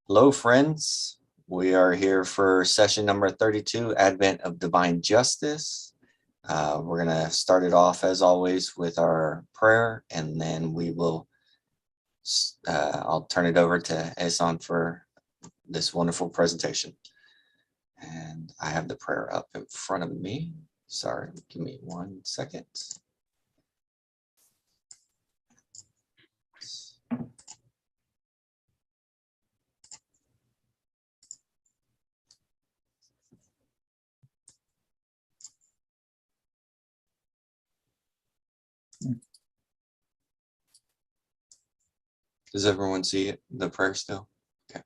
Hello, friends. We are here for session number 32, Advent of Divine Justice. We're going to start it off, as always, with our prayer, and then we will, I'll turn it over to Ehsan for this wonderful presentation. And I have the prayer up in front of me. Sorry, give me 1 second. Does everyone see it, the prayer still? Okay.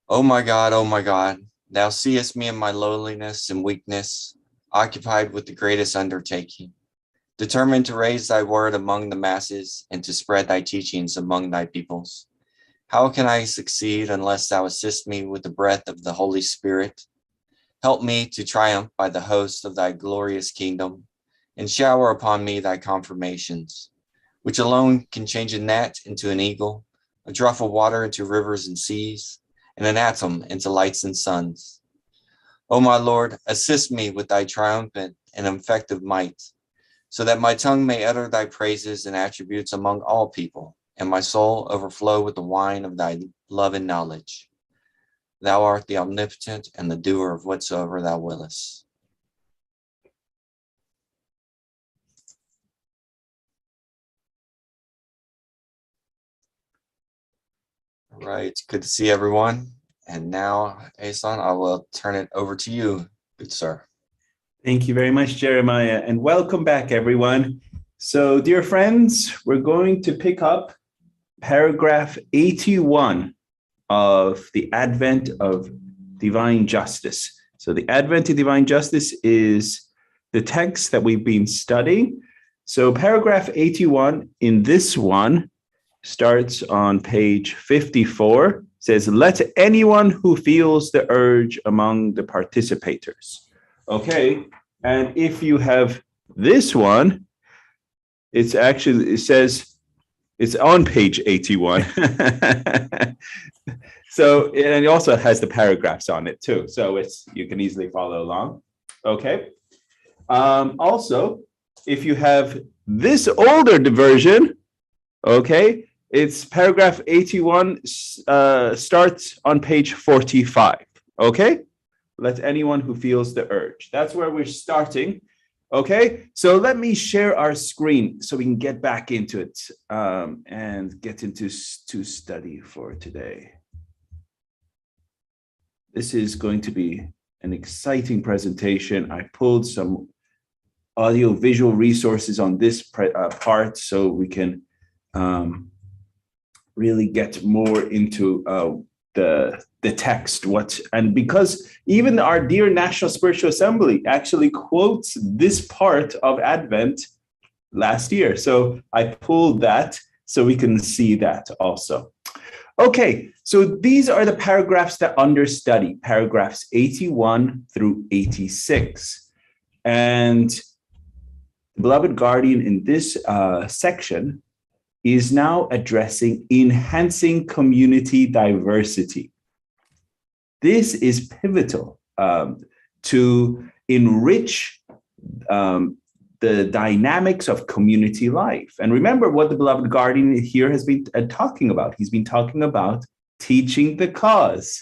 Oh my God, thou seest me in my lowliness and weakness, occupied with the greatest undertaking, determined to raise thy word among the masses and to spread thy teachings among thy peoples. How can I succeed unless thou assist me with the breath of the Holy Spirit? Help me to triumph by the host of thy glorious kingdom, and shower upon me thy confirmations, which alone can change a gnat into an eagle, a drop of water into rivers and seas, and an atom into lights and suns. O my Lord, assist me with thy triumphant and effective might, so that my tongue may utter thy praises and attributes among all people, and my soul overflow with the wine of thy love and knowledge. Thou art the omnipotent and the doer of whatsoever thou willest. All right, good to see everyone. And now, Ehsan, I will turn it over to you, good sir. Thank you very much, Jeremiah, and welcome back, everyone. So, dear friends, we're going to pick up paragraph 81 of the Advent of Divine Justice. So the Advent of Divine Justice is the text that we've been studying. So paragraph 81 in this one starts on page 54, says, let anyone who feels the urge among the participators. Okay, and if you have this one, it says, it's on page 81. So, and it also has the paragraphs on it too. So you can easily follow along. Okay. Also, if you have this older version, okay, it's paragraph 81 starts on page 45. Okay. Let anyone who feels the urge. That's where we're starting. Okay, so let me share our screen so we can get back into it and get into to study for today. This is going to be an exciting presentation. I pulled some audio visual resources on this part so we can really get more into the text, and because even our dear National Spiritual Assembly actually quotes this part of Advent last year. So I pulled that so we can see that also. Okay, so these are the paragraphs that understudy, paragraphs 81 through 86. And the beloved guardian in this section is now addressing enhancing community diversity. This is pivotal to enrich the dynamics of community life. And remember what the beloved guardian here has been talking about. He's been talking about teaching the cause.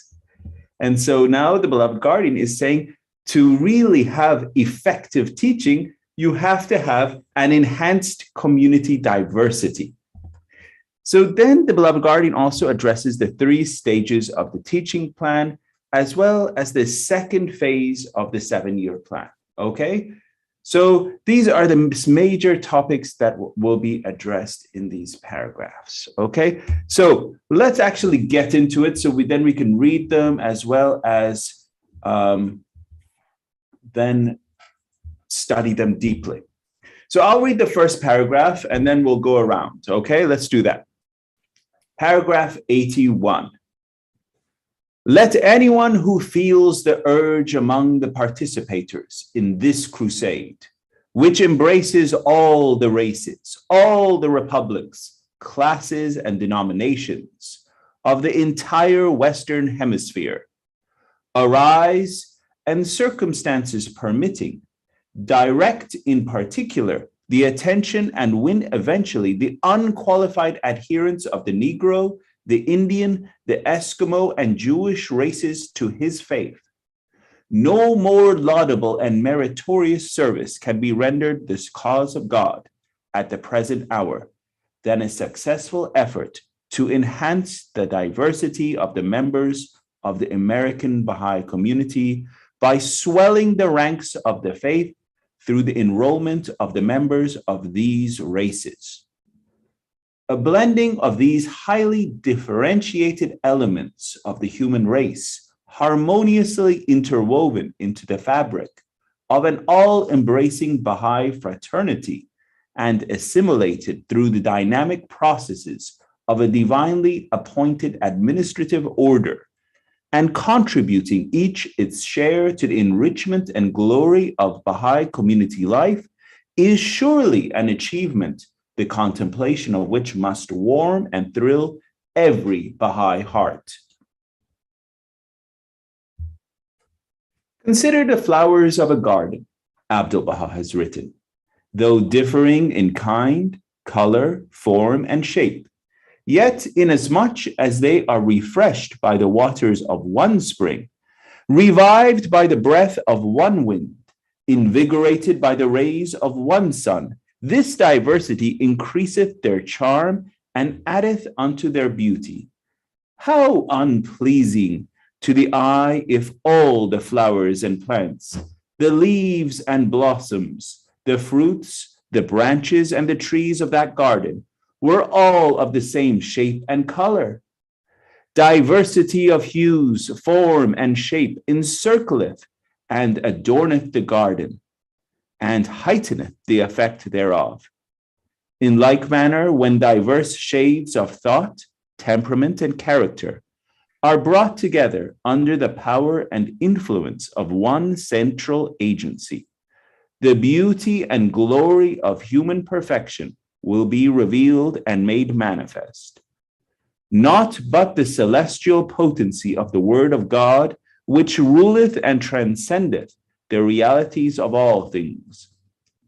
And so now the beloved guardian is saying to really have effective teaching, you have to have an enhanced community diversity. So then the beloved guardian also addresses the 3 stages of the teaching plan, as well as the second phase of the 7-year plan, okay? So these are the major topics that will be addressed in these paragraphs, okay? So let's actually get into it so then we can read them as well as then study them deeply. So I'll read the first paragraph and then we'll go around, okay? Let's do that. Paragraph 81. Let anyone who feels the urge among the participators in this crusade, which embraces all the races, all the republics, classes, and denominations of the entire Western Hemisphere arise and, circumstances permitting, direct in particular the attention and win eventually the unqualified adherence of the Negro, the Indian, the Eskimo, and Jewish races to his faith. No more laudable and meritorious service can be rendered this cause of God at the present hour than a successful effort to enhance the diversity of the members of the American Baha'i community by swelling the ranks of the faith through the enrollment of the members of these races. A blending of these highly differentiated elements of the human race, harmoniously interwoven into the fabric of an all-embracing Baha'i fraternity and assimilated through the dynamic processes of a divinely appointed administrative order, and contributing each its share to the enrichment and glory of Baha'i community life, is surely an achievement, the contemplation of which must warm and thrill every Baha'i heart. Consider the flowers of a garden, Abdu'l-Baha has written. Though differing in kind, color, form, and shape, yet inasmuch as they are refreshed by the waters of one spring, revived by the breath of one wind, invigorated by the rays of one sun, this diversity increaseth their charm and addeth unto their beauty. How unpleasing to the eye if all the flowers and plants, the leaves and blossoms, the fruits, the branches, and the trees of that garden were all of the same shape and color. Diversity of hues, form, and shape encircleth and adorneth the garden, and heighteneth the effect thereof. In like manner, when diverse shades of thought, temperament, and character are brought together under the power and influence of one central agency, the beauty and glory of human perfection will be revealed and made manifest. Not but the celestial potency of the word of God, which ruleth and transcendeth the realities of all things,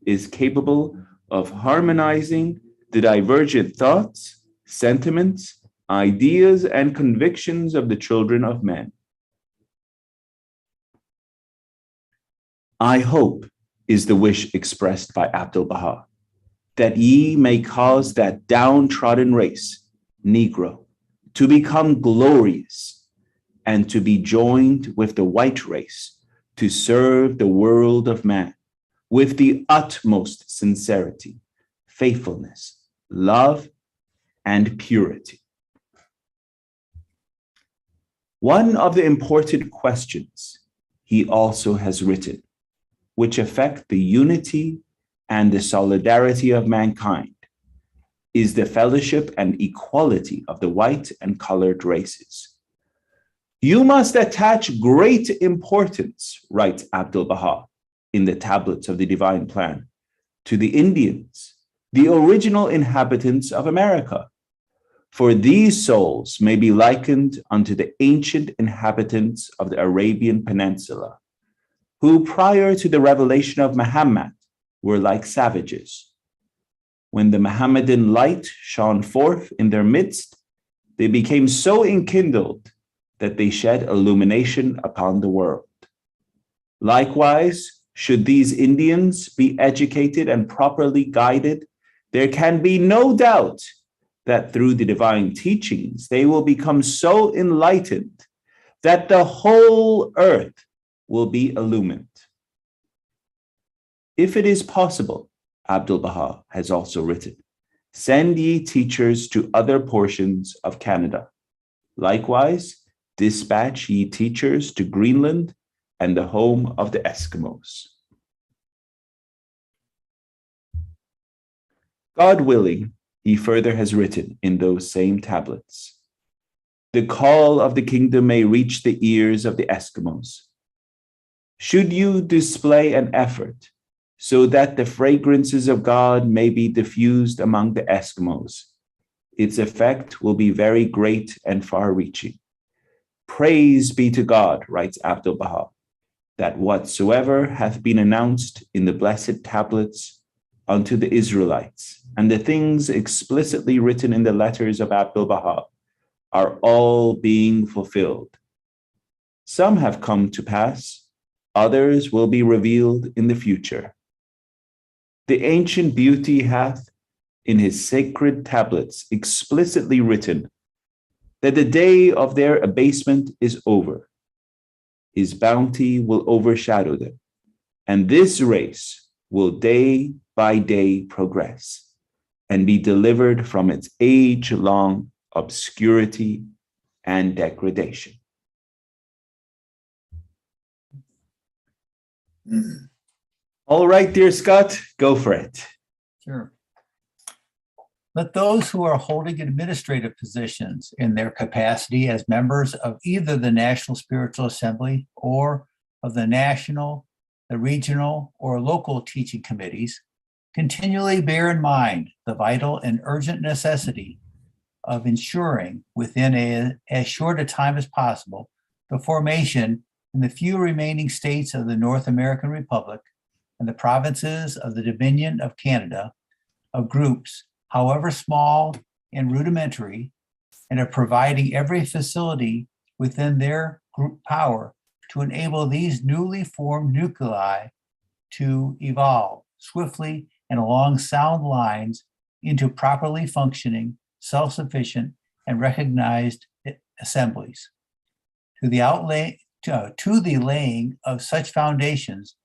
is capable of harmonizing the divergent thoughts, sentiments, ideas, and convictions of the children of men. I hope, is the wish expressed by Abdu'l-Baha, that ye may cause that downtrodden race, Negro, to become glorious and to be joined with the white race to serve the world of man with the utmost sincerity, faithfulness, love, and purity. One of the important questions he also has written, which affect the unity and the solidarity of mankind, is the fellowship and equality of the white and colored races. You must attach great importance, writes Abdu'l-Baha in the tablets of the Divine Plan, to the Indians, the original inhabitants of America. For these souls may be likened unto the ancient inhabitants of the Arabian Peninsula, who prior to the revelation of Muhammad were like savages. When the Mohammedan light shone forth in their midst, they became so enkindled that they shed illumination upon the world. Likewise, should these Indians be educated and properly guided, there can be no doubt that through the divine teachings, they will become so enlightened that the whole earth will be illumined. If it is possible, Abdu'l-Baha has also written, send ye teachers to other portions of Canada. Likewise, dispatch ye teachers to Greenland and the home of the Eskimos. God willing, he further has written in those same tablets, the call of the kingdom may reach the ears of the Eskimos. Should you display an effort so that the fragrances of God may be diffused among the Eskimos, its effect will be very great and far-reaching. Praise be to God, writes Abdu'l-Baha, that whatsoever hath been announced in the blessed tablets unto the Israelites, and the things explicitly written in the letters of Abdu'l-Baha, are all being fulfilled. Some have come to pass, others will be revealed in the future. The ancient beauty hath in his sacred tablets explicitly written that the day of their abasement is over. His bounty will overshadow them, and this race will day by day progress and be delivered from its age-long obscurity and degradation. All right, dear Scott, go for it. Sure. Let those who are holding administrative positions in their capacity as members of either the National Spiritual Assembly or of the national, the regional, or local teaching committees continually bear in mind the vital and urgent necessity of ensuring within as short a time as possible the formation in the few remaining states of the North American Republic and the provinces of the Dominion of Canada of groups, however small and rudimentary, and of providing every facility within their group power to enable these newly formed nuclei to evolve swiftly and along sound lines into properly functioning, self-sufficient, and recognized assemblies. To the laying of such foundations,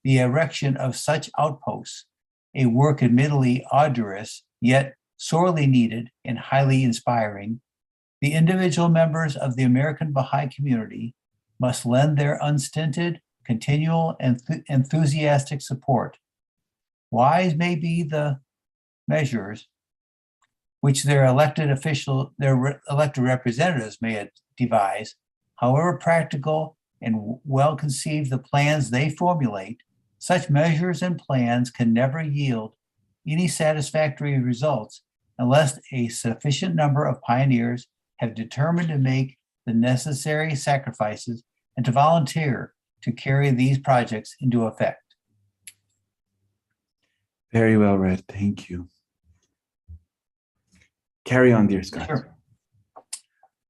the erection of such outposts, a work admittedly arduous, yet sorely needed and highly inspiring, the individual members of the American Baha'i community must lend their unstinted, continual, and enthusiastic support. Wise may be the measures which their elected representatives may devise, however practical and well-conceived the plans they formulate, such measures and plans can never yield any satisfactory results unless a sufficient number of pioneers have determined to make the necessary sacrifices and to volunteer to carry these projects into effect. Very well read. Thank you. Carry on, dear Scott. Sure.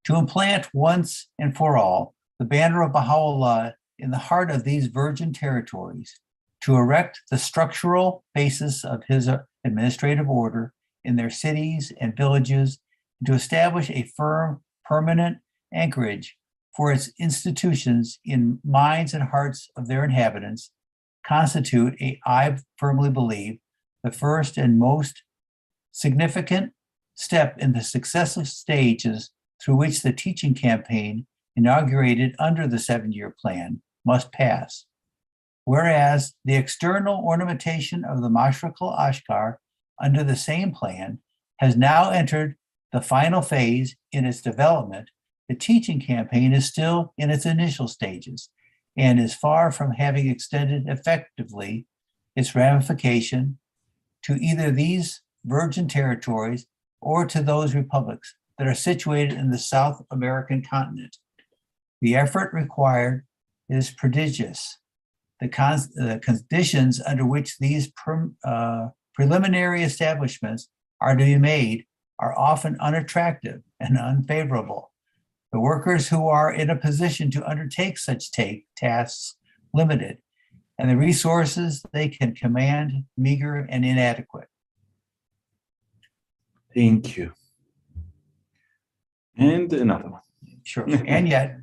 To implant once and for all the banner of Baha'u'llah in the heart of these virgin territories, to erect the structural basis of his administrative order in their cities and villages, and to establish a firm, permanent anchorage for its institutions in minds and hearts of their inhabitants, constitute, I firmly believe, the first and most significant step in the successive stages through which the teaching campaign inaugurated under the 7-year plan must pass. Whereas the external ornamentation of the Mashriq al-Ashkar under the same plan has now entered the final phase in its development, the teaching campaign is still in its initial stages and is far from having extended effectively its ramification to either these virgin territories or to those republics that are situated in the South American continent. The effort required is prodigious. The conditions under which these preliminary establishments are to be made are often unattractive and unfavorable. The workers who are in a position to undertake such tasks limited, and the resources they can command meager and inadequate. Thank you. And another one. Sure. And yet,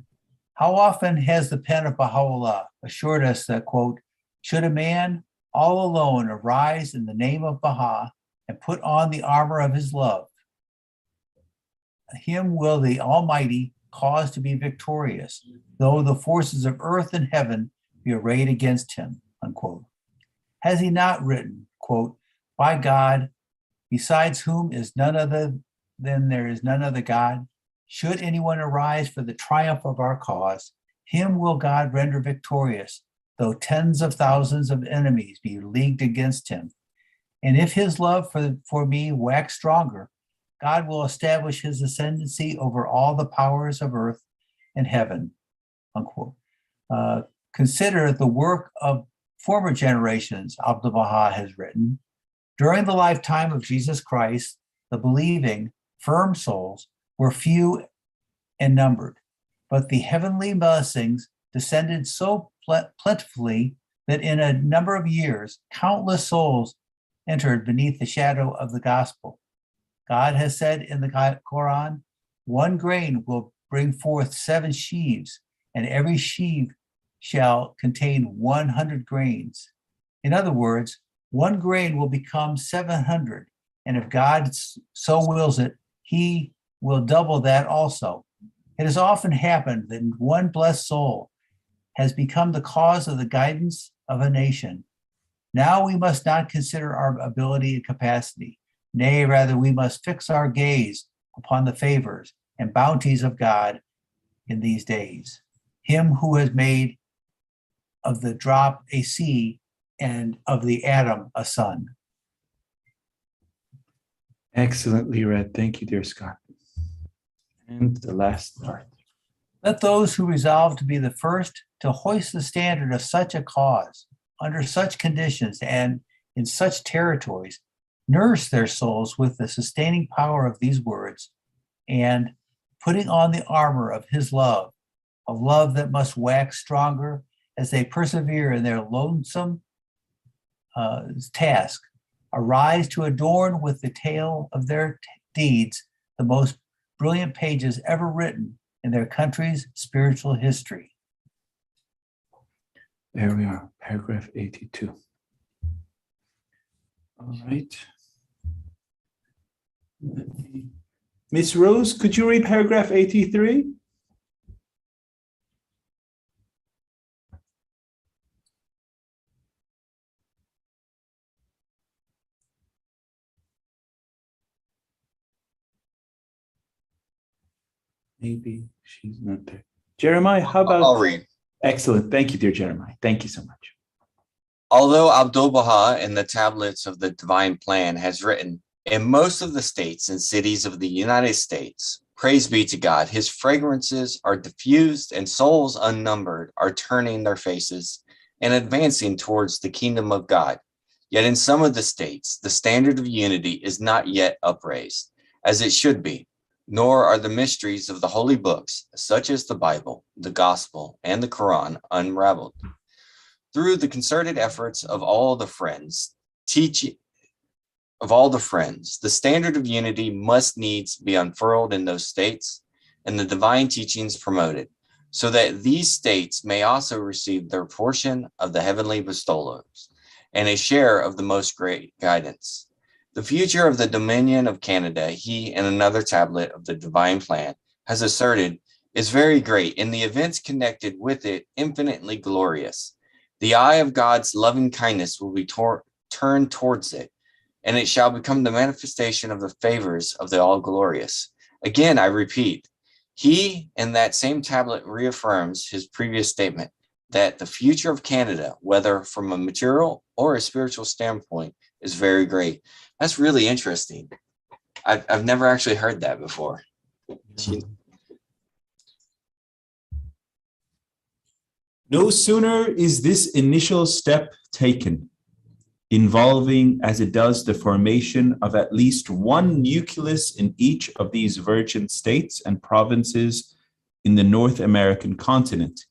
how often has the pen of Baha'u'llah assured us that, quote, should a man all alone arise in the name of Baha and put on the armor of his love, him will the Almighty cause to be victorious, though the forces of earth and heaven be arrayed against him, unquote. Has he not written, quote, by God, besides whom is none other than there is none other God, should anyone arise for the triumph of our cause, him will God render victorious, though tens of thousands of enemies be leagued against him. And if his love for me wax stronger, God will establish his ascendancy over all the powers of earth and heaven, unquote. Consider the work of former generations, Abdul Baha has written. During the lifetime of Jesus Christ, the believing, firm souls were few and numbered, but the heavenly blessings descended so plentifully that in a number of years, countless souls entered beneath the shadow of the gospel. God has said in the Quran, one grain will bring forth 7 sheaves, and every sheaf shall contain 100 grains. In other words, one grain will become 700, and if God so wills it, he will double that also. It has often happened that one blessed soul has become the cause of the guidance of a nation. Now we must not consider our ability and capacity. Nay, rather, we must fix our gaze upon the favors and bounties of God in these days. Him who has made of the drop a sea and of the atom a sun. Excellently read. Thank you, dear Scott. And the last part. Let those who resolve to be the first to hoist the standard of such a cause, under such conditions and in such territories, nourish their souls with the sustaining power of these words, and putting on the armor of his love, a love that must wax stronger as they persevere in their lonesome task, arise to adorn with the tale of their deeds the most brilliant pages ever written in their country's spiritual history. There we are, paragraph 82. All right. Miss Rose, could you read paragraph 83? Maybe she's not there. Jeremiah, how about? I'll read. Excellent. Thank you, dear Jeremiah. Thank you so much. Although Abdul Baha in the tablets of the Divine Plan has written, in most of the states and cities of the United States, praise be to God, his fragrances are diffused and souls unnumbered are turning their faces and advancing towards the kingdom of God. Yet in some of the states, the standard of unity is not yet upraised, as it should be, nor are the mysteries of the holy books, such as the Bible, the Gospel, and the Quran, unraveled. Through the concerted efforts of all the friends, the standard of unity must needs be unfurled in those states and the divine teachings promoted, so that these states may also receive their portion of the heavenly bestowals and a share of the most great guidance. The future of the Dominion of Canada, he in another tablet of the Divine Plan has asserted, is very great, and the events connected with it infinitely glorious. The eye of God's loving kindness will be turned towards it, and it shall become the manifestation of the favors of the all-glorious. Again, I repeat, he in that same tablet reaffirms his previous statement that the future of Canada, whether from a material or a spiritual standpoint, is very great. That's really interesting. I've never actually heard that before. No sooner is this initial step taken, involving as it does the formation of at least one nucleus in each of these virgin states and provinces in the North American continent,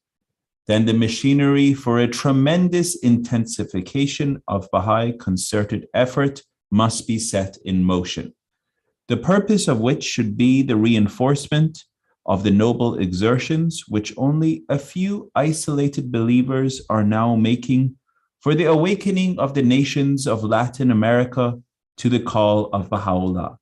then the machinery for a tremendous intensification of Baha'i concerted effort must be set in motion, the purpose of which should be the reinforcement of the noble exertions which only a few isolated believers are now making for the awakening of the nations of Latin America to the call of Baha'u'llah.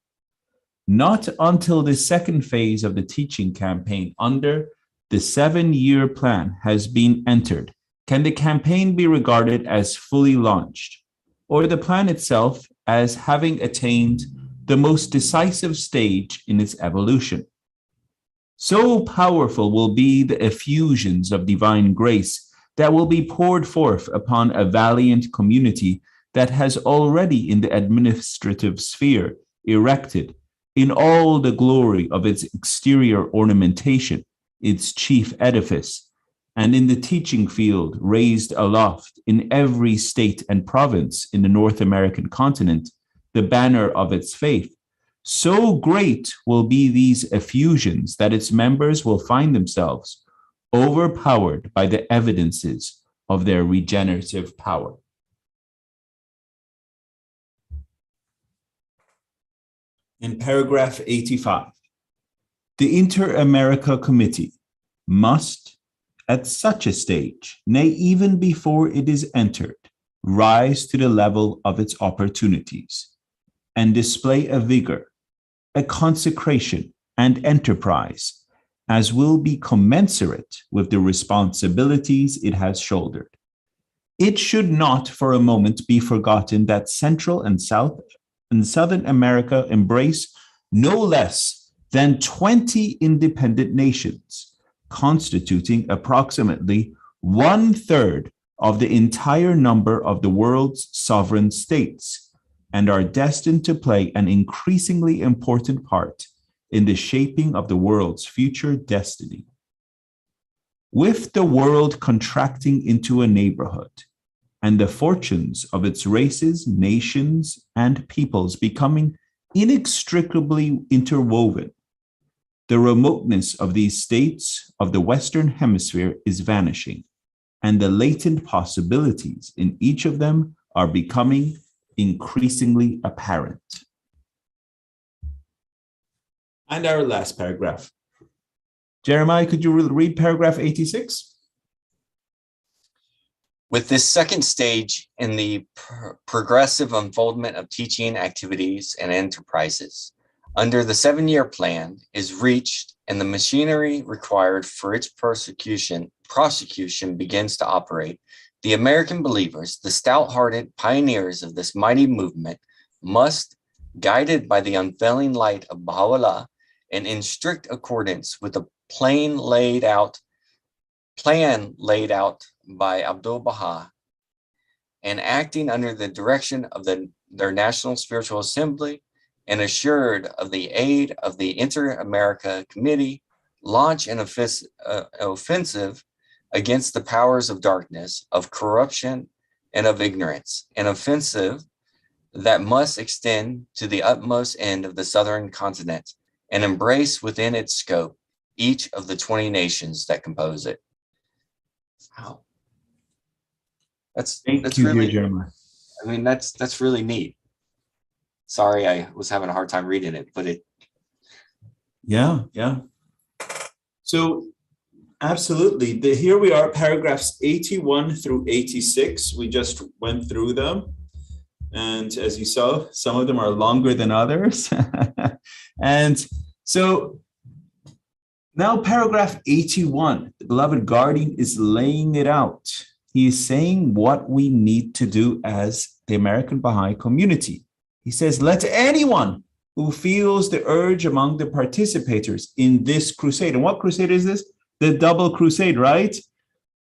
Not until the second phase of the teaching campaign under the 7-year plan has been entered can the campaign be regarded as fully launched, or the plan itself as having attained the most decisive stage in its evolution. So powerful will be the effusions of divine grace that will be poured forth upon a valiant community that has already in the administrative sphere erected in all the glory of its exterior ornamentation, its chief edifice, and in the teaching field raised aloft in every state and province in the North American continent, the banner of its faith, so great will be these effusions that its members will find themselves overpowered by the evidences of their regenerative power. In paragraph 85, the Inter-America Committee must, at such a stage, nay, even before it is entered, rise to the level of its opportunities and display a vigor, a consecration, and enterprise as will be commensurate with the responsibilities it has shouldered. It should not for a moment be forgotten that Central and Southern America embrace no less than 20 independent nations, constituting approximately 1/3 of the entire number of the world's sovereign states, and are destined to play an increasingly important part in the shaping of the world's future destiny. With the world contracting into a neighborhood, and the fortunes of its races, nations, and peoples becoming inextricably interwoven, the remoteness of these states of the Western Hemisphere is vanishing, and the latent possibilities in each of them are becoming increasingly apparent. And our last paragraph. Jeremiah, could you read paragraph 86? With this second stage in the progressive unfoldment of teaching activities and enterprises, under the 7-year plan is reached and the machinery required for its prosecution begins to operate, the American believers, the stout-hearted pioneers of this mighty movement, must, guided by the unfailing light of Baha'u'llah and in strict accordance with the plan laid out by Abdul Baha, and acting under the direction of their National Spiritual Assembly and assured of the aid of the Inter-America Committee, launch an offensive against the powers of darkness, of corruption, and of ignorance, an offensive that must extend to the utmost end of the southern continent and embrace within its scope each of the 20 nations that compose it. Wow. That's really, Jeremiah. I mean, that's really neat. Sorry, I was having a hard time reading it, but it. Yeah. So absolutely. Here we are, paragraphs 81 through 86. We just went through them. And as you saw, some of them are longer than others. And so now paragraph 81, the beloved guardian is laying it out. He is saying what we need to do as the American Baha'i community. He says, let anyone who feels the urge among the participators in this crusade. And what crusade is this? The Double Crusade, right?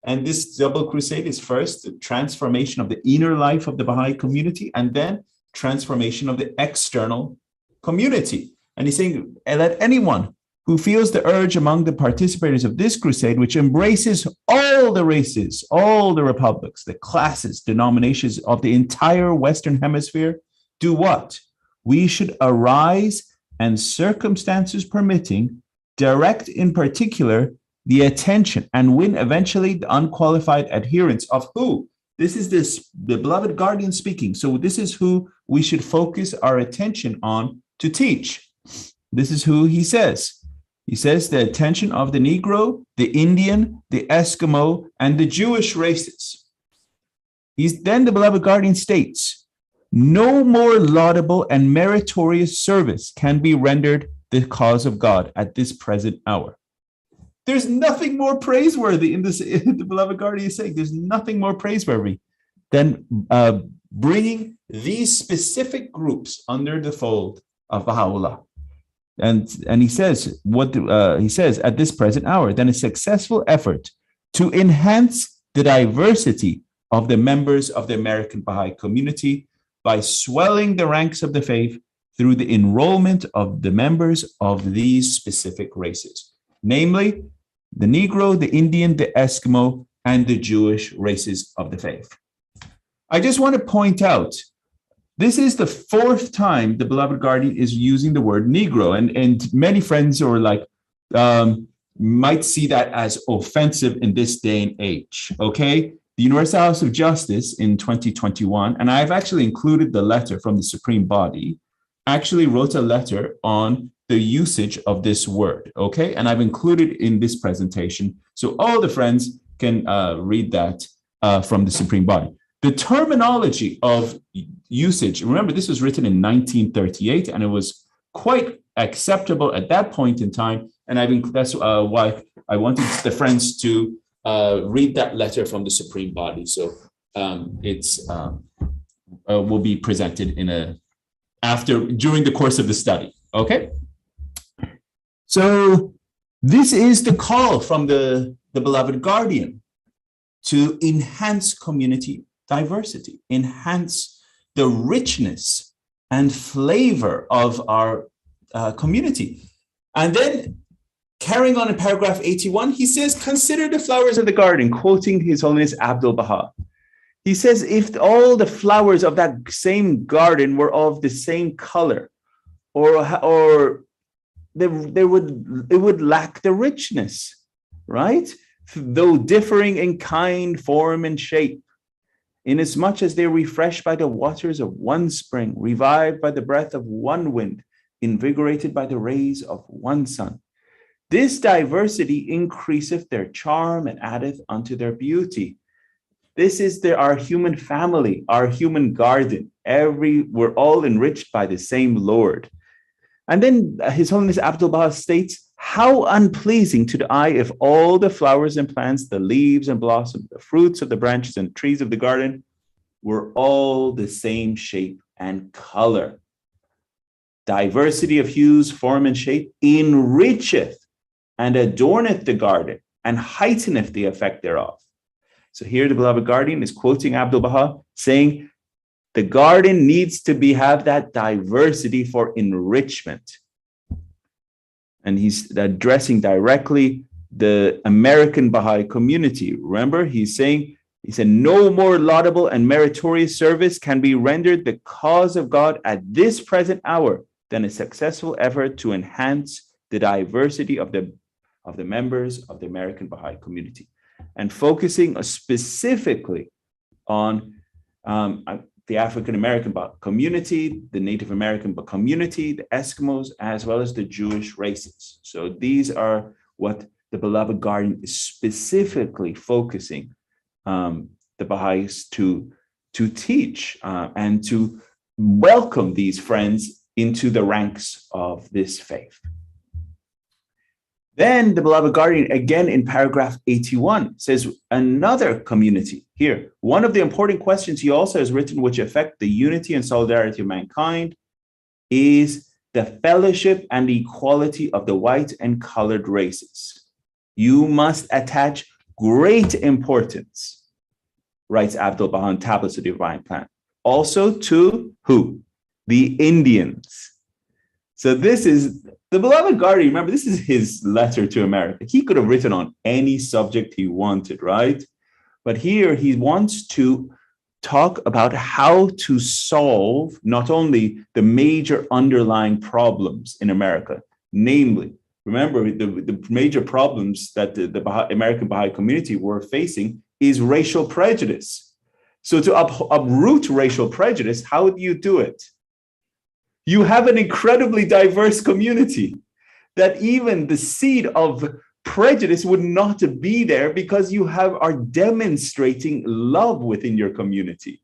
And this Double Crusade is first the transformation of the inner life of the Baha'i community, and then transformation of the external community. And he's saying, let anyone who feels the urge among the participators of this crusade, which embraces all the races, all the republics, the classes, denominations of the entire Western Hemisphere, do what? We should arise and, circumstances permitting, direct in particular the attention and win eventually the unqualified adherence of who? This is the beloved guardian speaking. So this is who we should focus our attention on to teach. This is who he says. He says the attention of the Negro, the Indian, the Eskimo, and the Jewish races. Then the beloved guardian states, no more laudable and meritorious service can be rendered the cause of God at this present hour. There's nothing more praiseworthy in this. The beloved guardian is saying there's nothing more praiseworthy than bringing these specific groups under the fold of Baha'u'llah. And he says he says at this present hour, then a successful effort to enhance the diversity of the members of the American Baha'i community by swelling the ranks of the faith through the enrollment of the members of these specific races, namely the Negro, the Indian, the Eskimo, and the Jewish races of the faith. I just want to point out, this is the fourth time the beloved guardian is using the word Negro, and many friends are like, might see that as offensive in this day and age, okay? The Universal House of Justice in 2021, and I've actually included the letter from the Supreme Body, actually wrote a letter on the usage of this word, okay? And I've included in this presentation, so all the friends can read that from the Supreme Body. The terminology of usage, remember this was written in 1938 and it was quite acceptable at that point in time. And that's why I wanted the friends to read that letter from the Supreme Body. So it's will be presented during the course of the study, okay? So this is the call from the beloved guardian to enhance community diversity, enhance the richness and flavor of our community. And then carrying on in paragraph 81, he says, consider the flowers of the garden, quoting His Holiness Abdul Baha. He says, if all the flowers of that same garden were of the same color, or it would lack the richness, right? Though differing in kind, form, and shape, inasmuch as they are refreshed by the waters of one spring, revived by the breath of one wind, invigorated by the rays of one sun. This diversity increaseth their charm and addeth unto their beauty. This is our human family, our human garden. We're all enriched by the same Lord. And then His Holiness Abdul Baha states, how unpleasing to the eye if all the flowers and plants, the leaves and blossoms, the fruits of the branches and trees of the garden were all the same shape and color. Diversity of hues, form, and shape enricheth and adorneth the garden and heighteneth the effect thereof. So here the beloved guardian is quoting Abdul Baha, saying the garden needs to have that diversity for enrichment. And he's addressing directly the American Baha'i community. Remember, he said, no more laudable and meritorious service can be rendered the cause of God at this present hour than a successful effort to enhance the diversity of the members of the American Baha'i community, and focusing specifically on the African American community, the Native American community, the Eskimos, as well as the Jewish races. So these are what the beloved guardian is specifically focusing the Baha'is to teach and to welcome these friends into the ranks of this faith. Then the beloved guardian, again in paragraph 81, says another community here. One of the important questions he also has written, which affect the unity and solidarity of mankind, is the fellowship and equality of the white and colored races. You must attach great importance, writes Abdul Baha on Tablets of the Divine Plan, also to who? The Indians. So this is the beloved guardian. Remember, this is his letter to America. He could have written on any subject he wanted, right? But here he wants to talk about how to solve not only the major underlying problems in America, namely, remember the major problems that the American Baha'i community were facing is racial prejudice. So to uproot racial prejudice, how do you do it? You have an incredibly diverse community that even the seed of prejudice would not be there, because you are demonstrating love within your community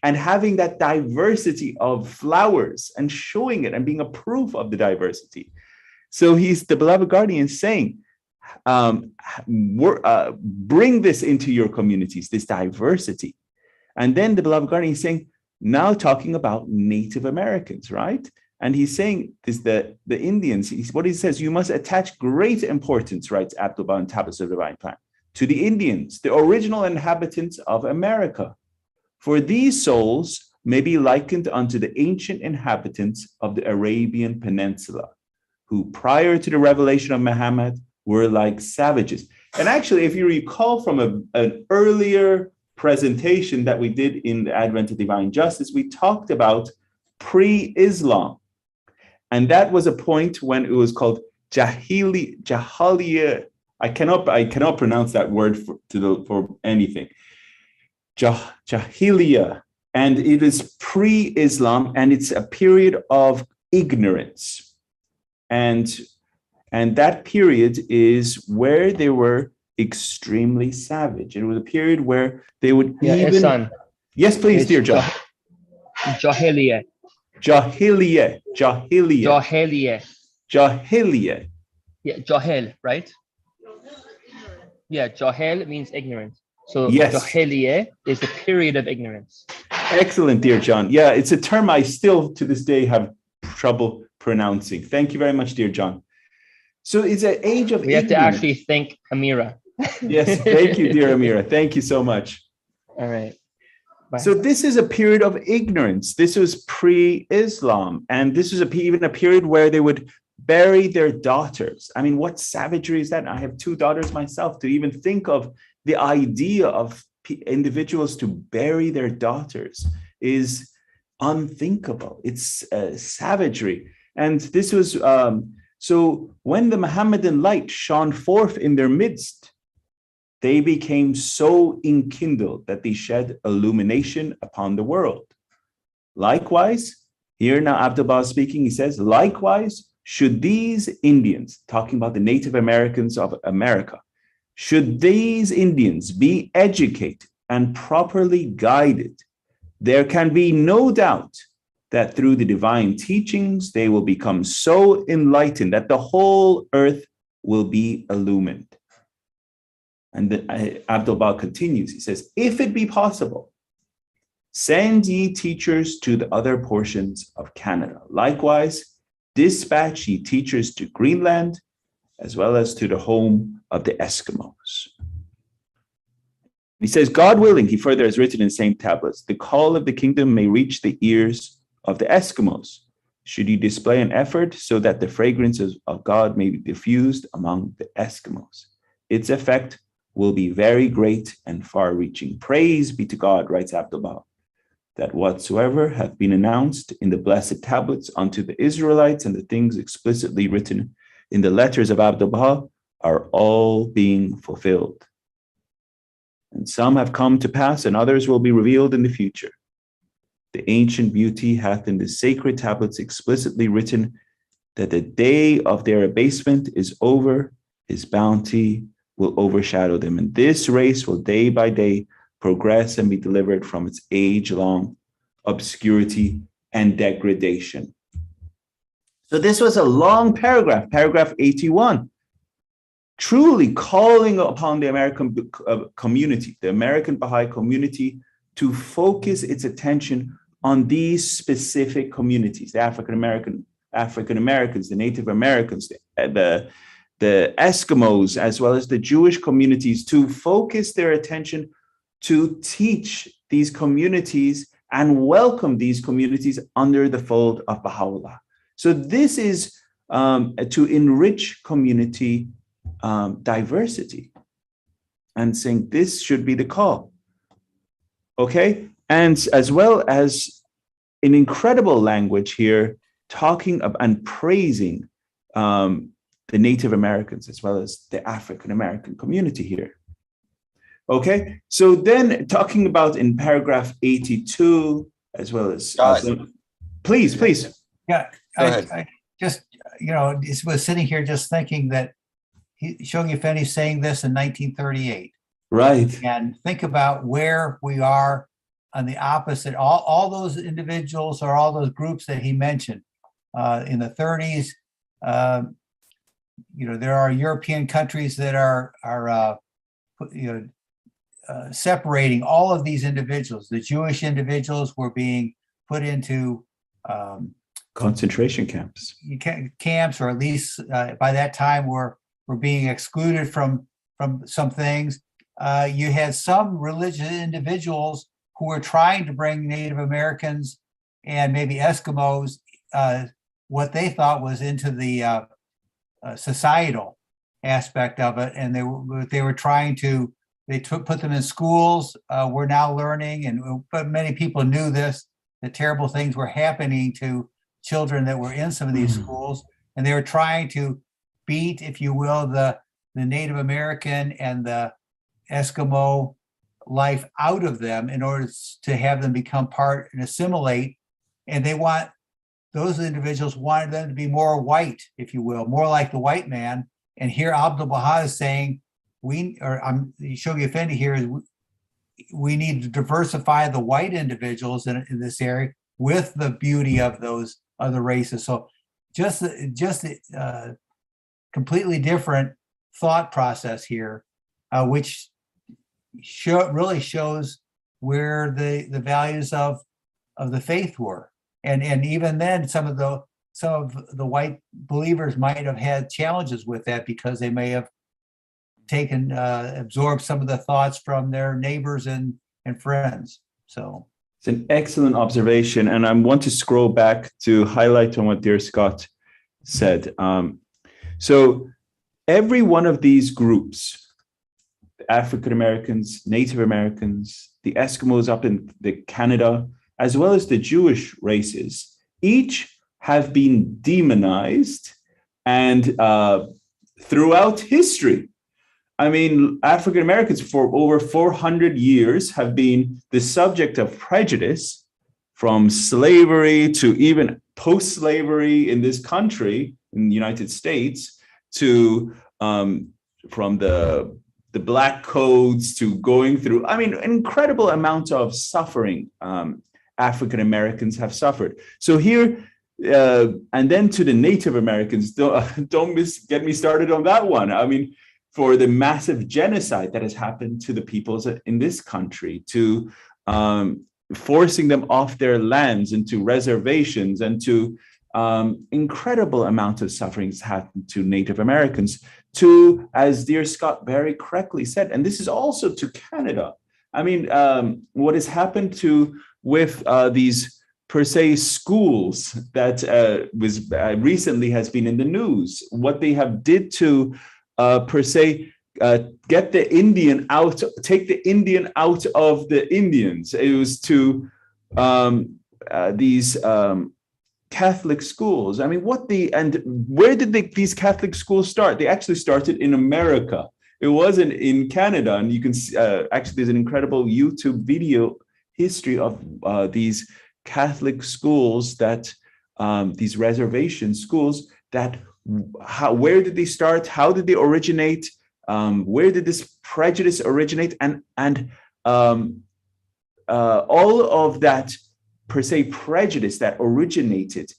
and having that diversity of flowers and showing it and being a proof of the diversity. So the beloved guardian saying, bring this into your communities, this diversity. And then the beloved guardian is saying, now talking about Native Americans, right? And he's saying this, the Indians, what he says, you must attach great importance, writes Abdul Baha on Tablets of the Divine Plan, to the Indians, the original inhabitants of America. For these souls may be likened unto the ancient inhabitants of the Arabian Peninsula, who prior to the revelation of Muhammad were like savages. And actually, if you recall from an earlier presentation that we did in the Advent of Divine Justice, we talked about pre-Islam. And that was a point when it was called Jahiliyyah. I cannot pronounce that word for anything. Jahiliyyah. And it is pre-Islam, and it's a period of ignorance. And that period is where they were extremely savage. It was a period where they would Son. Yes, please, dear John. Jahiliyyah. Jahiliyyah. Yeah, jahil, right? Yeah, jahil means ignorant. So yes. Jahiliyyah is the period of ignorance. Excellent, dear John. Yeah, it's a term I still to this day have trouble pronouncing. Thank you very much, dear John. So it's an age of ignorance. We have to actually thank Amira. Yes, thank you, dear Amira. Thank you so much. All right. Bye. So this is a period of ignorance. This was pre-Islam. And this was even a period where they would bury their daughters. I mean, what savagery is that? I have 2 daughters myself. To even think of the idea of individuals to bury their daughters is unthinkable. It's savagery. And this was, so when the Mohammedan light shone forth in their midst, they became so enkindled that they shed illumination upon the world. Likewise, here now Abdu'l-Baha speaking, he says, likewise, should these Indians, talking about the Native Americans of America, should these Indians be educated and properly guided, there can be no doubt that through the divine teachings, they will become so enlightened that the whole earth will be illumined. And Abdu'l-Baha continues, he says, if it be possible, send ye teachers to the other portions of Canada. Likewise, dispatch ye teachers to Greenland, as well as to the home of the Eskimos. He says, God willing, he further has written in the same tablets, the call of the kingdom may reach the ears of the Eskimos. Should you display an effort so that the fragrances of God may be diffused among the Eskimos? Its effect will be very great and far-reaching. Praise be to God, writes Abdu'l-Baha, that whatsoever hath been announced in the blessed tablets unto the Israelites and the things explicitly written in the letters of Abdu'l-Baha are all being fulfilled. And some have come to pass, and others will be revealed in the future. The ancient beauty hath in the sacred tablets explicitly written that the day of their abasement is over, his bounty will overshadow them. And this race will day by day progress and be delivered from its age-long obscurity and degradation. So this was a long paragraph, paragraph 81, truly calling upon the American community, the American Baha'i community, to focus its attention on these specific communities, the African Americans, the Native Americans, the Eskimos, as well as the Jewish communities, to focus their attention to teach these communities and welcome these communities under the fold of Baha'u'llah. So this is to enrich community diversity and saying this should be the call. Okay, and as well as an incredible language here, talking about and praising the Native Americans as well as the African American community here. Okay, so then talking about in paragraph 82 as well as please. Yeah, I just was sitting here just thinking that Shoghi Effendi saying this in 1938. Right. And think about where we are on the opposite. All those individuals or all those groups that he mentioned in the 30s. There are European countries that are separating all of these individuals. The Jewish individuals were being put into concentration camps, or at least by that time were being excluded from some things. You had some religious individuals who were trying to bring Native Americans and maybe Eskimos, what they thought was into the societal aspect of it, and they were trying to put them in schools. We're now learning, but many people knew this. The terrible things were happening to children that were in some of these schools, and they were trying to beat, if you will, the Native American and the Eskimo life out of them in order to have them become part and assimilate. And those individuals wanted them to be more white, if you will, more like the white man. And here Abdu'l-Baha is saying, Shoghi Effendi here is, we need to diversify the white individuals in this area with the beauty of those other races. So just completely different thought process here, which really shows where the values of the faith were. And even then, some of the white believers might have had challenges with that because they may have absorbed some of the thoughts from their neighbors and friends. So it's an excellent observation. And I want to scroll back to highlight on what dear Scott said. So every one of these groups, African Americans, Native Americans, the Eskimos up in Canada, as well as the Jewish races, each have been demonized and throughout history. I mean, African Americans for over 400 years have been the subject of prejudice, from slavery to even post-slavery in this country, in the United States, to from the Black codes to going through, I mean, an incredible amount of suffering African Americans have suffered. So here, and then to the Native Americans, don't get me started on that one. I mean, for the massive genocide that has happened to the peoples in this country, to forcing them off their lands into reservations, and to incredible amount of sufferings happened to Native Americans, to, as dear Scott very correctly said, and this is also to Canada. I mean, what has happened with these per se schools that was recently has been in the news, what they have did to per se get the Indian out, take the Indian out of the Indians. It was to these Catholic schools. I mean, where did these Catholic schools start? They actually started in America. It wasn't in Canada. And you can see, actually, there's an incredible YouTube video history of these Catholic schools that these reservation schools that where did they start? How did they originate? Where did this prejudice originate? And all of that per se prejudice that originated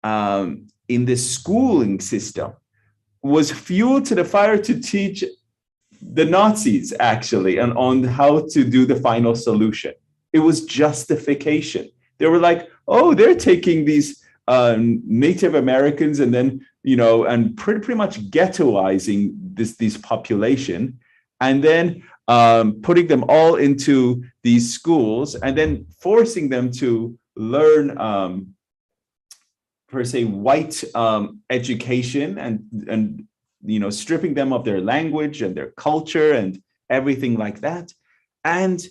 in the schooling system was fuel to the fire to teach the Nazis, actually, and on how to do the final solution. It was justification. They were like, oh, they're taking these Native Americans and then, and pretty much ghettoizing this population, and then putting them all into these schools, and then forcing them to learn per se white education, and stripping them of their language and their culture and everything like that, and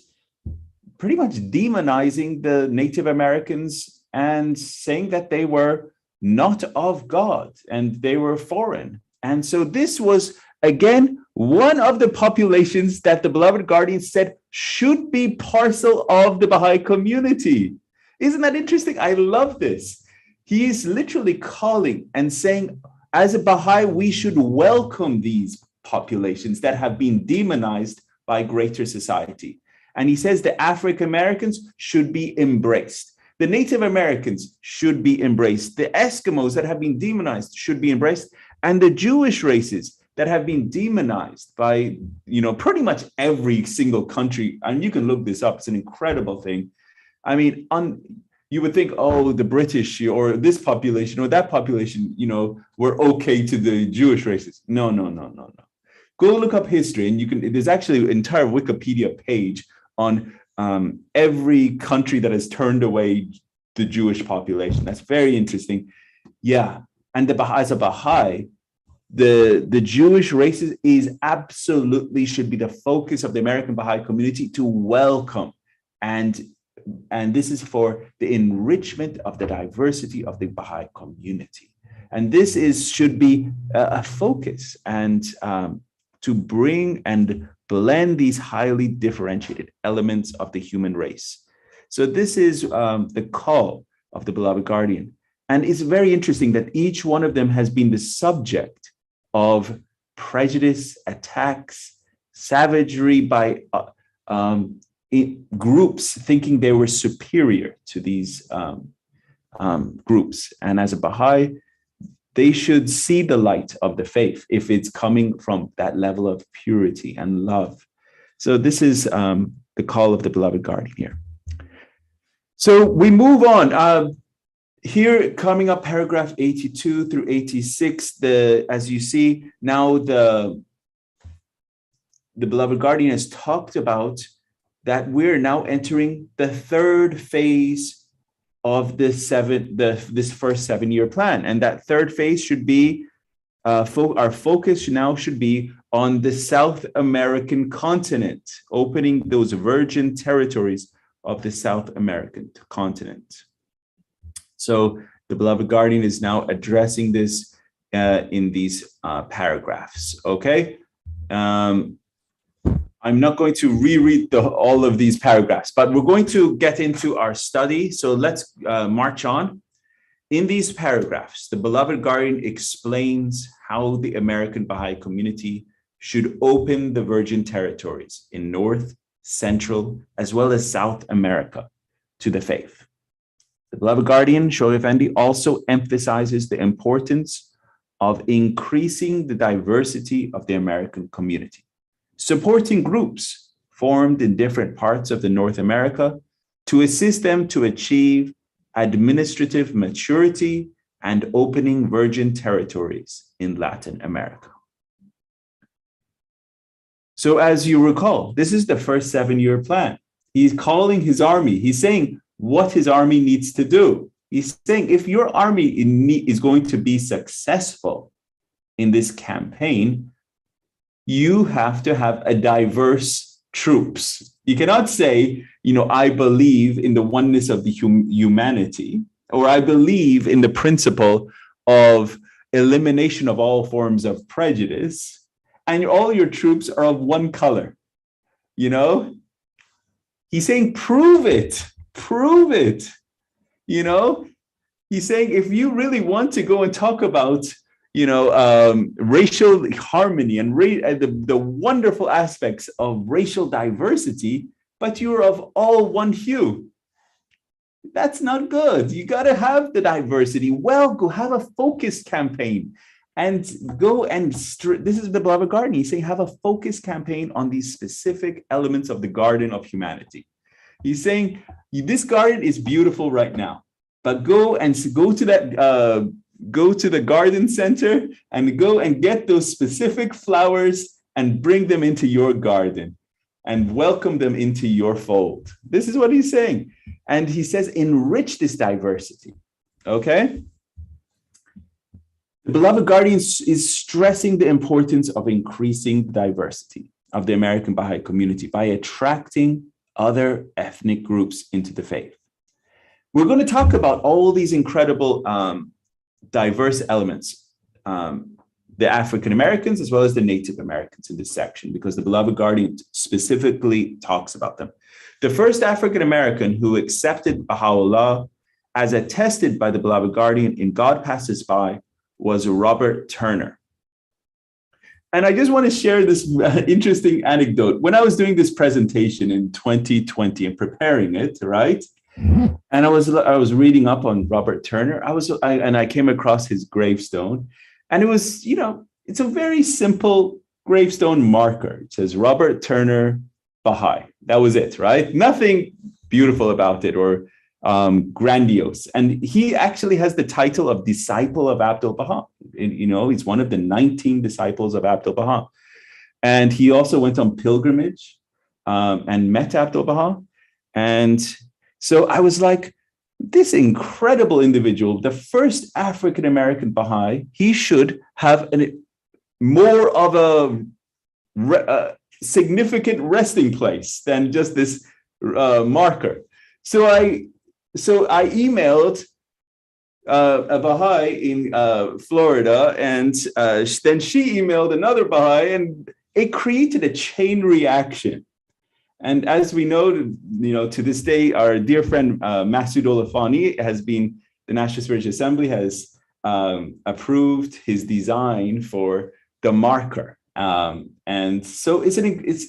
pretty much demonizing the Native Americans and saying that they were not of God and they were foreign. And so this was, again, one of the populations that the beloved guardian said should be parcel of the Baha'i community. Isn't that interesting? I love this. He is literally calling and saying, as a Baha'i, we should welcome these populations that have been demonized by greater society. And he says the African Americans should be embraced. The Native Americans should be embraced. The Eskimos that have been demonized should be embraced. And the Jewish races that have been demonized by, pretty much every single country. And you can look this up. It's an incredible thing. I mean, you would think, oh, the British or this population or that population, were okay to the Jewish races. No. Go look up history, and there's actually an entire Wikipedia page on every country that has turned away the Jewish population. That's very interesting. Yeah, and as a Baha'i, the Jewish race is absolutely should be the focus of the American Baha'i community to welcome, and this is for the enrichment of the diversity of the Baha'i community, and this should be a focus, and to bring and blend these highly differentiated elements of the human race. So this is the call of the beloved guardian, and it's very interesting that each one of them has been the subject of prejudice, attacks, savagery by groups thinking they were superior to these groups. And as a Baha'i, they should see the light of the faith if it's coming from that level of purity and love. So this is the call of the beloved guardian here. So we move on. Here, coming up, paragraph 82 through 86, as you see, now the beloved guardian has talked about that we're now entering the third phase of this first 7-year plan. And that third phase should be, our focus now should be on the South American continent, opening those virgin territories of the South American continent. So the beloved guardian is now addressing this in these paragraphs, okay? I'm not going to reread all of these paragraphs, but we're going to get into our study. So let's march on. In these paragraphs, the beloved guardian explains how the American Baha'i community should open the virgin territories in North, Central, as well as South America to the faith. The beloved guardian, Shoghi Effendi, also emphasizes the importance of increasing the diversity of the American community, supporting groups formed in different parts of the North America to assist them to achieve administrative maturity and opening virgin territories in Latin America. So as you recall, this is the first 7-year plan. He's calling his army. He's saying what his army needs to do. He's saying if your army is going to be successful in this campaign, you have to have a diverse troops. You cannot say, I believe in the oneness of the humanity, or I believe in the principle of elimination of all forms of prejudice, and all your troops are of one color. He's saying, prove it. He's saying, if you really want to go and talk about racial harmony and the wonderful aspects of racial diversity, but you're of all one hue, that's not good. You got to have the diversity. Well, go have a focused campaign and go and this is the beloved guardian. He's saying have a focused campaign on these specific elements of the garden of humanity. He's saying this garden is beautiful right now, but go to the garden center and go and get those specific flowers and bring them into your garden and welcome them into your fold. This is what he's saying. And he says, enrich this diversity, okay? The beloved guardian is stressing the importance of increasing the diversity of the American Baha'i community by attracting other ethnic groups into the faith. We're going to talk about all these incredible diverse elements, the African Americans as well as the Native Americans in this section, because the beloved guardian specifically talks about them. The first African American who accepted Baha'u'llah, as attested by the beloved guardian in God Passes By, was Robert Turner. And I just want to share this interesting anecdote. When I was doing this presentation in 2020 and preparing it, right? And I was reading up on Robert Turner. I came across his gravestone, and it was, it's a very simple gravestone marker. It says Robert Turner Baha'i. That was it, right? Nothing beautiful about it or grandiose. And he actually has the title of disciple of Abdul Baha. He's one of the 19 disciples of Abdul Baha. And he also went on pilgrimage and met Abdul Baha. And so I was like, this incredible individual, the first African-American Baha'i, he should have more of a significant resting place than just this marker. So I emailed a Baha'i in Florida, and then she emailed another Baha'i, and it created a chain reaction. And as we know, to this day, our dear friend Masood Olafani has been, the National Spiritual Assembly has approved his design for the marker. And so it's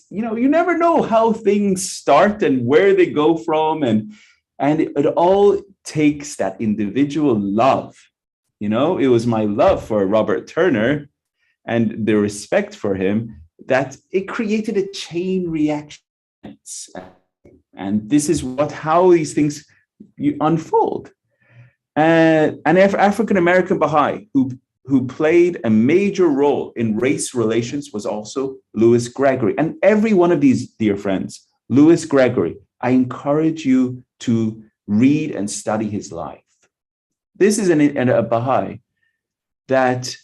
you never know how things start and where they go from, and it all takes that individual love. It was my love for Robert Turner and the respect for him that it created a chain reaction. And this is how these things unfold. And an African-American Baha'i who played a major role in race relations was also Louis Gregory. And every one of these dear friends, Louis Gregory, I encourage you to read and study his life. This is a Baha'i that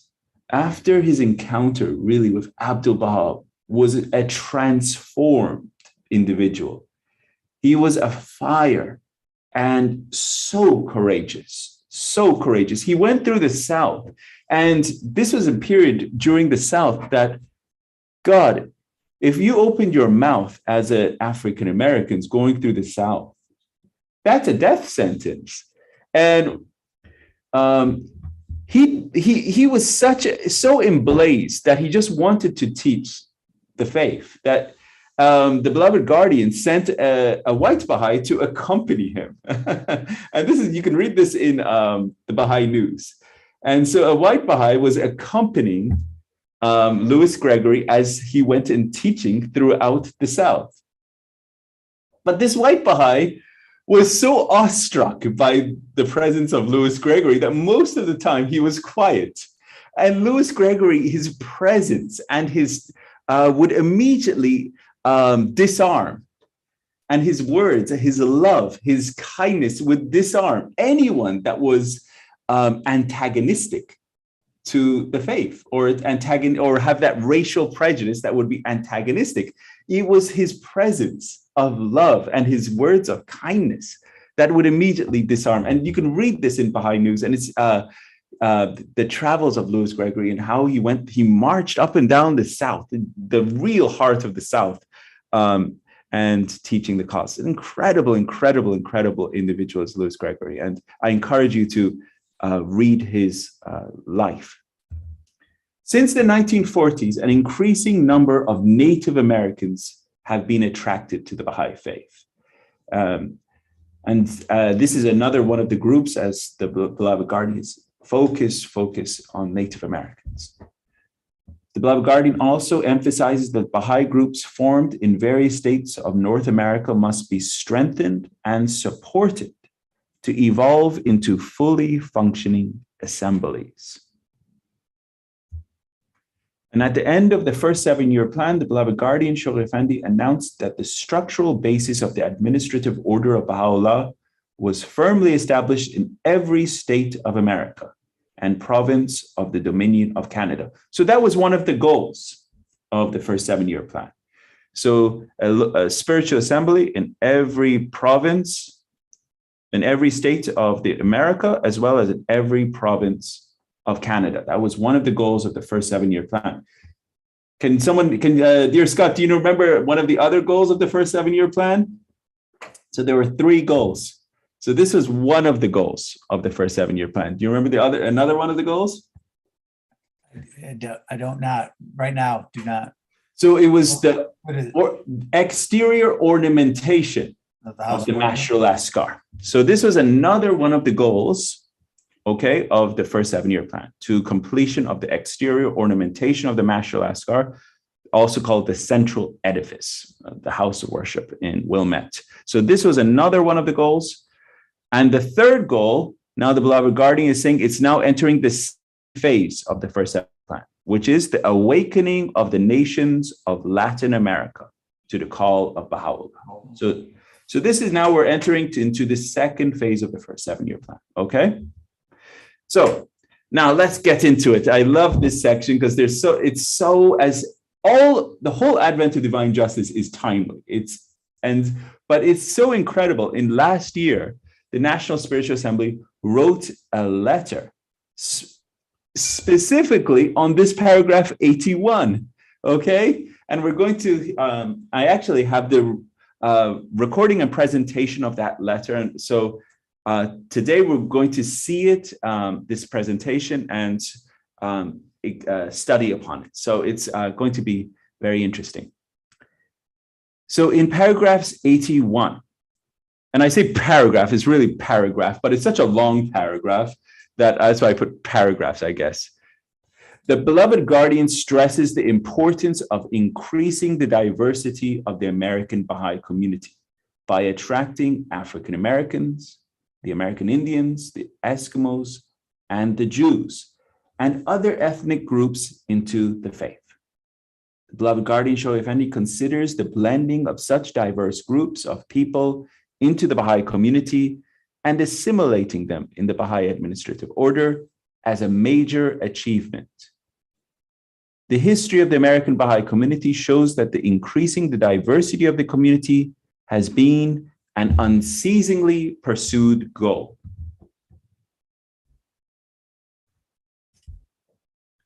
after his encounter really with Abdu'l-Baha was a transformed individual. He was a fire and so courageous, so courageous. He went through the South, and this was a period during the South that, God, if you opened your mouth as an African Americans going through the South, that's a death sentence. And he was so emblazed that he just wanted to teach the faith, that the beloved guardian sent a white Baha'i to accompany him. And you can read this in the Baha'i News. And so a white Baha'i was accompanying Louis Gregory as he went in teaching throughout the South. But this white Baha'i was so awestruck by the presence of Louis Gregory that most of the time he was quiet. And Louis Gregory, his presence and his would immediately disarm, and his words, his love, his kindness would disarm anyone that was antagonistic to the faith, or have that racial prejudice that would be antagonistic. It was his presence of love and his words of kindness that would immediately disarm. And you can read this in Baha'i News, and it's the travels of Louis Gregory and how he marched up and down the South, the real heart of the South, and teaching the cause. An incredible individual is Louis Gregory. And I encourage you to read his life. Since the 1940s, an increasing number of Native Americans have been attracted to the Baha'i faith. And this is another one of the groups, as the beloved guardian is focus on Native Americans. The beloved guardian also emphasizes that Baha'i groups formed in various states of North America must be strengthened and supported to evolve into fully functioning assemblies. And at the end of the first 7-year plan, the beloved guardian, Shoghi Effendi, announced that the structural basis of the administrative order of Baha'u'llah was firmly established in every state of America and province of the Dominion of Canada. So that was one of the goals of the first 7-year plan. So a spiritual assembly in every province, in every state of the America, as well as in every province of Canada. That was one of the goals of the first 7-year plan. Dear Scott, do you remember one of the other goals of the first 7-year plan? So there were 3 goals. So this was one of the goals of the first 7-year plan. Do you remember another one of the goals? I don't not right now. Do not. So it was the exterior ornamentation of the Mashal Askar. So this was another one of the goals, okay, of the first 7-year plan, to completion of the exterior ornamentation of the Mashal Askar, also called the central edifice, the house of worship in Wilmette. So this was another one of the goals. And the third goal, now the beloved guardian is saying it's now entering this phase of the first 7-year plan, which is the awakening of the nations of Latin America to the call of Baha'u'llah. So this is now we're entering into the second phase of the first 7-year plan, okay? So now let's get into it. I love this section because the whole advent of divine justice is timely. But it's so incredible. In last year, the National Spiritual Assembly wrote a letter specifically on this paragraph 81, okay? And we're going to, I actually have the recording and presentation of that letter. And so today we're going to see it, this presentation, and study upon it. So it's going to be very interesting. So in paragraphs 81, and I say paragraph, it's really paragraph, but it's such a long paragraph that's why I put paragraphs, I guess. The beloved guardian stresses the importance of increasing the diversity of the American Baha'i community by attracting African Americans, the American Indians, the Eskimos, and the Jews, and other ethnic groups into the faith. The beloved guardian Shoghi Effendi considers the blending of such diverse groups of people into the Baha'i community and assimilating them in the Baha'i administrative order as a major achievement. The history of the American Baha'i community shows that increasing the diversity of the community has been an unceasingly pursued goal.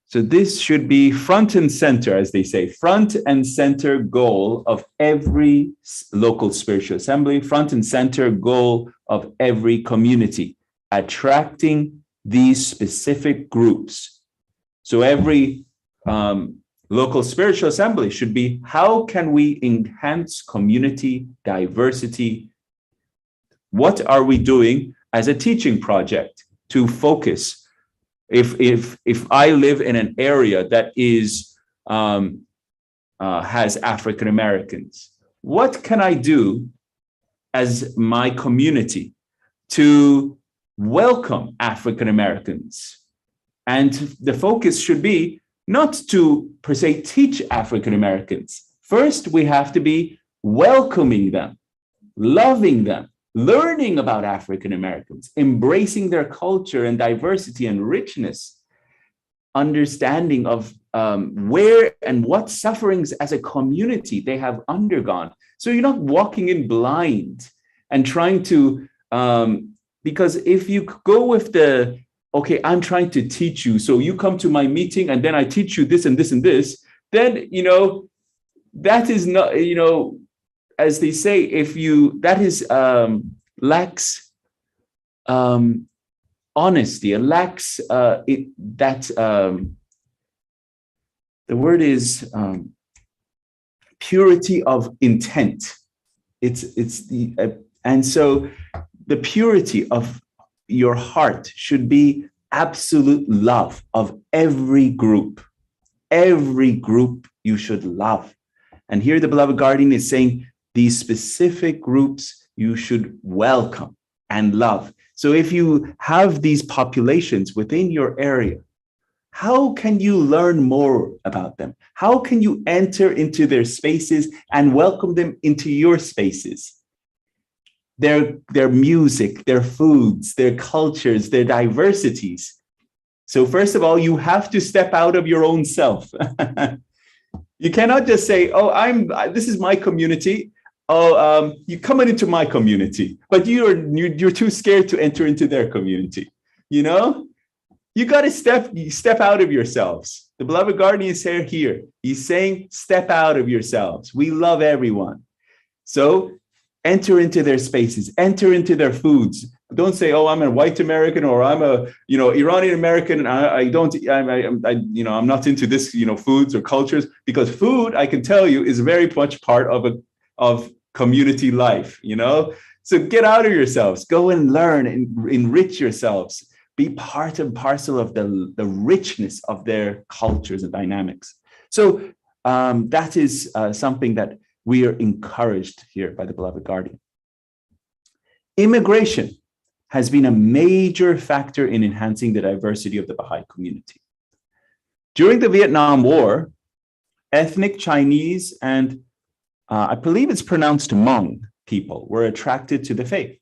So this should be front and center, as they say, front and center goal of every local spiritual assembly, front and center goal of every community, attracting these specific groups. So every local spiritual assembly should be, how can we enhance community diversity? What are we doing as a teaching project to focus? If I live in an area that is has African Americans, what can I do as my community to welcome African Americans? And the focus should be not to per se teach African Americans. First, we have to be welcoming them, loving them, learning about African Americans, embracing their culture and diversity and richness, understanding of where and what sufferings as a community they have undergone. So you're not walking in blind and trying to, because if you go with the, okay, I'm trying to teach you, so you come to my meeting and then I teach you this and this and this, then, that is not, as they say, if you, that is lacks honesty, it lacks the word is purity of intent. And so the purity of your heart should be absolute love of every group. Every group you should love. And here the beloved guardian is saying these specific groups you should welcome and love. So if you have these populations within your area, how can you learn more about them? How can you enter into their spaces and welcome them into your spaces? Their music, their foods, their cultures, their diversities. So first of all, you have to step out of your own self. You cannot just say, oh, this is my community. Oh, you're coming into my community, but you're too scared to enter into their community. You got to step out of yourselves. The beloved guardian is here. He's saying, step out of yourselves. We love everyone. So enter into their spaces, enter into their foods. Don't say, oh, I'm a white American or I'm a, Iranian American. And I'm not into this, foods or cultures, because food, I can tell you, is very much part of community life, So get out of yourselves, go and learn and enrich yourselves, be part and parcel of the richness of their cultures and dynamics. So that is something that we are encouraged here by the beloved guardian. Immigration has been a major factor in enhancing the diversity of the Baha'i community. During the Vietnam War, ethnic Chinese and I believe it's pronounced Hmong, people were attracted to the faith.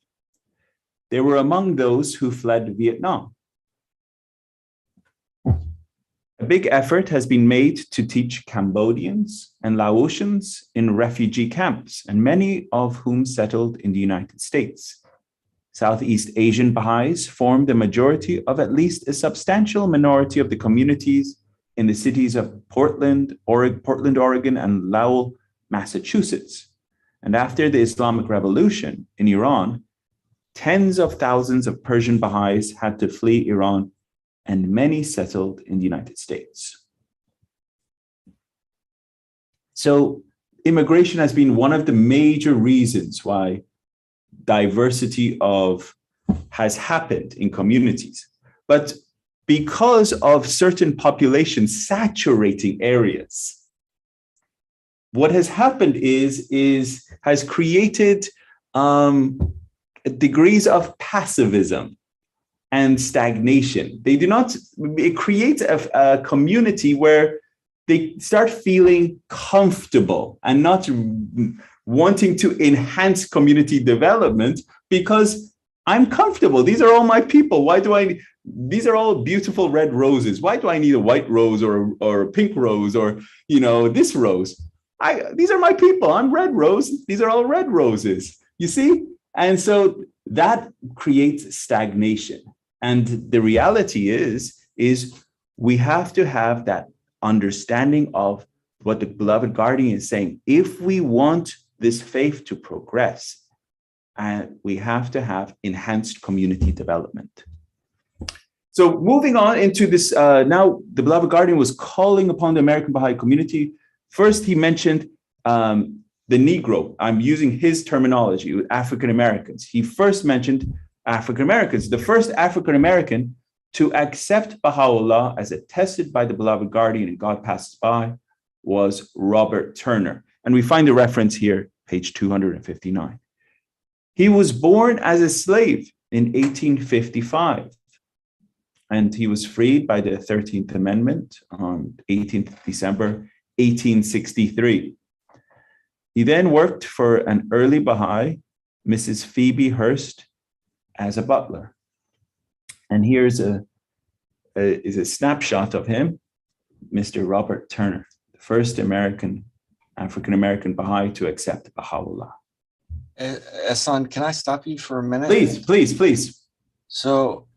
They were among those who fled Vietnam. A big effort has been made to teach Cambodians and Laotians in refugee camps, and many of whom settled in the United States. Southeast Asian Bahá'ís form the majority of at least a substantial minority of the communities in the cities of Portland, Oregon, and Lowell, Massachusetts. And after the Islamic Revolution in Iran, tens of thousands of Persian Bahá'ís had to flee Iran, and many settled in the United States. So immigration has been one of the major reasons why diversity has happened in communities. But because of certain populations saturating areas, what has happened has created degrees of passivism and stagnation. It creates a community where they start feeling comfortable and not wanting to enhance community development because I'm comfortable. These are all my people. These are all beautiful red roses. Why do I need a white rose or a pink rose or, this rose? These are my people. I'm red rose. These are all red roses. You see? And so that creates stagnation. And the reality is we have to have that understanding of what the beloved guardian is saying. If we want this faith to progress, we have to have enhanced community development. So moving on into this, now the beloved guardian was calling upon the American Baha'i community. First, he mentioned the Negro. I'm using his terminology, African Americans. He first mentioned African Americans. The first African American to accept Baha'u'llah as attested by the beloved guardian and God Passes By was Robert Turner. And we find the reference here, page 259. He was born as a slave in 1855, and he was freed by the 13th Amendment on 18th December, 1863. He then worked for an early Baha'i, Mrs. Phoebe Hurst, as a butler. And here's a snapshot of him, Mr. Robert Turner, the first African-American Baha'i to accept Baha'u'llah. Hassan, can I stop you for a minute? Please. So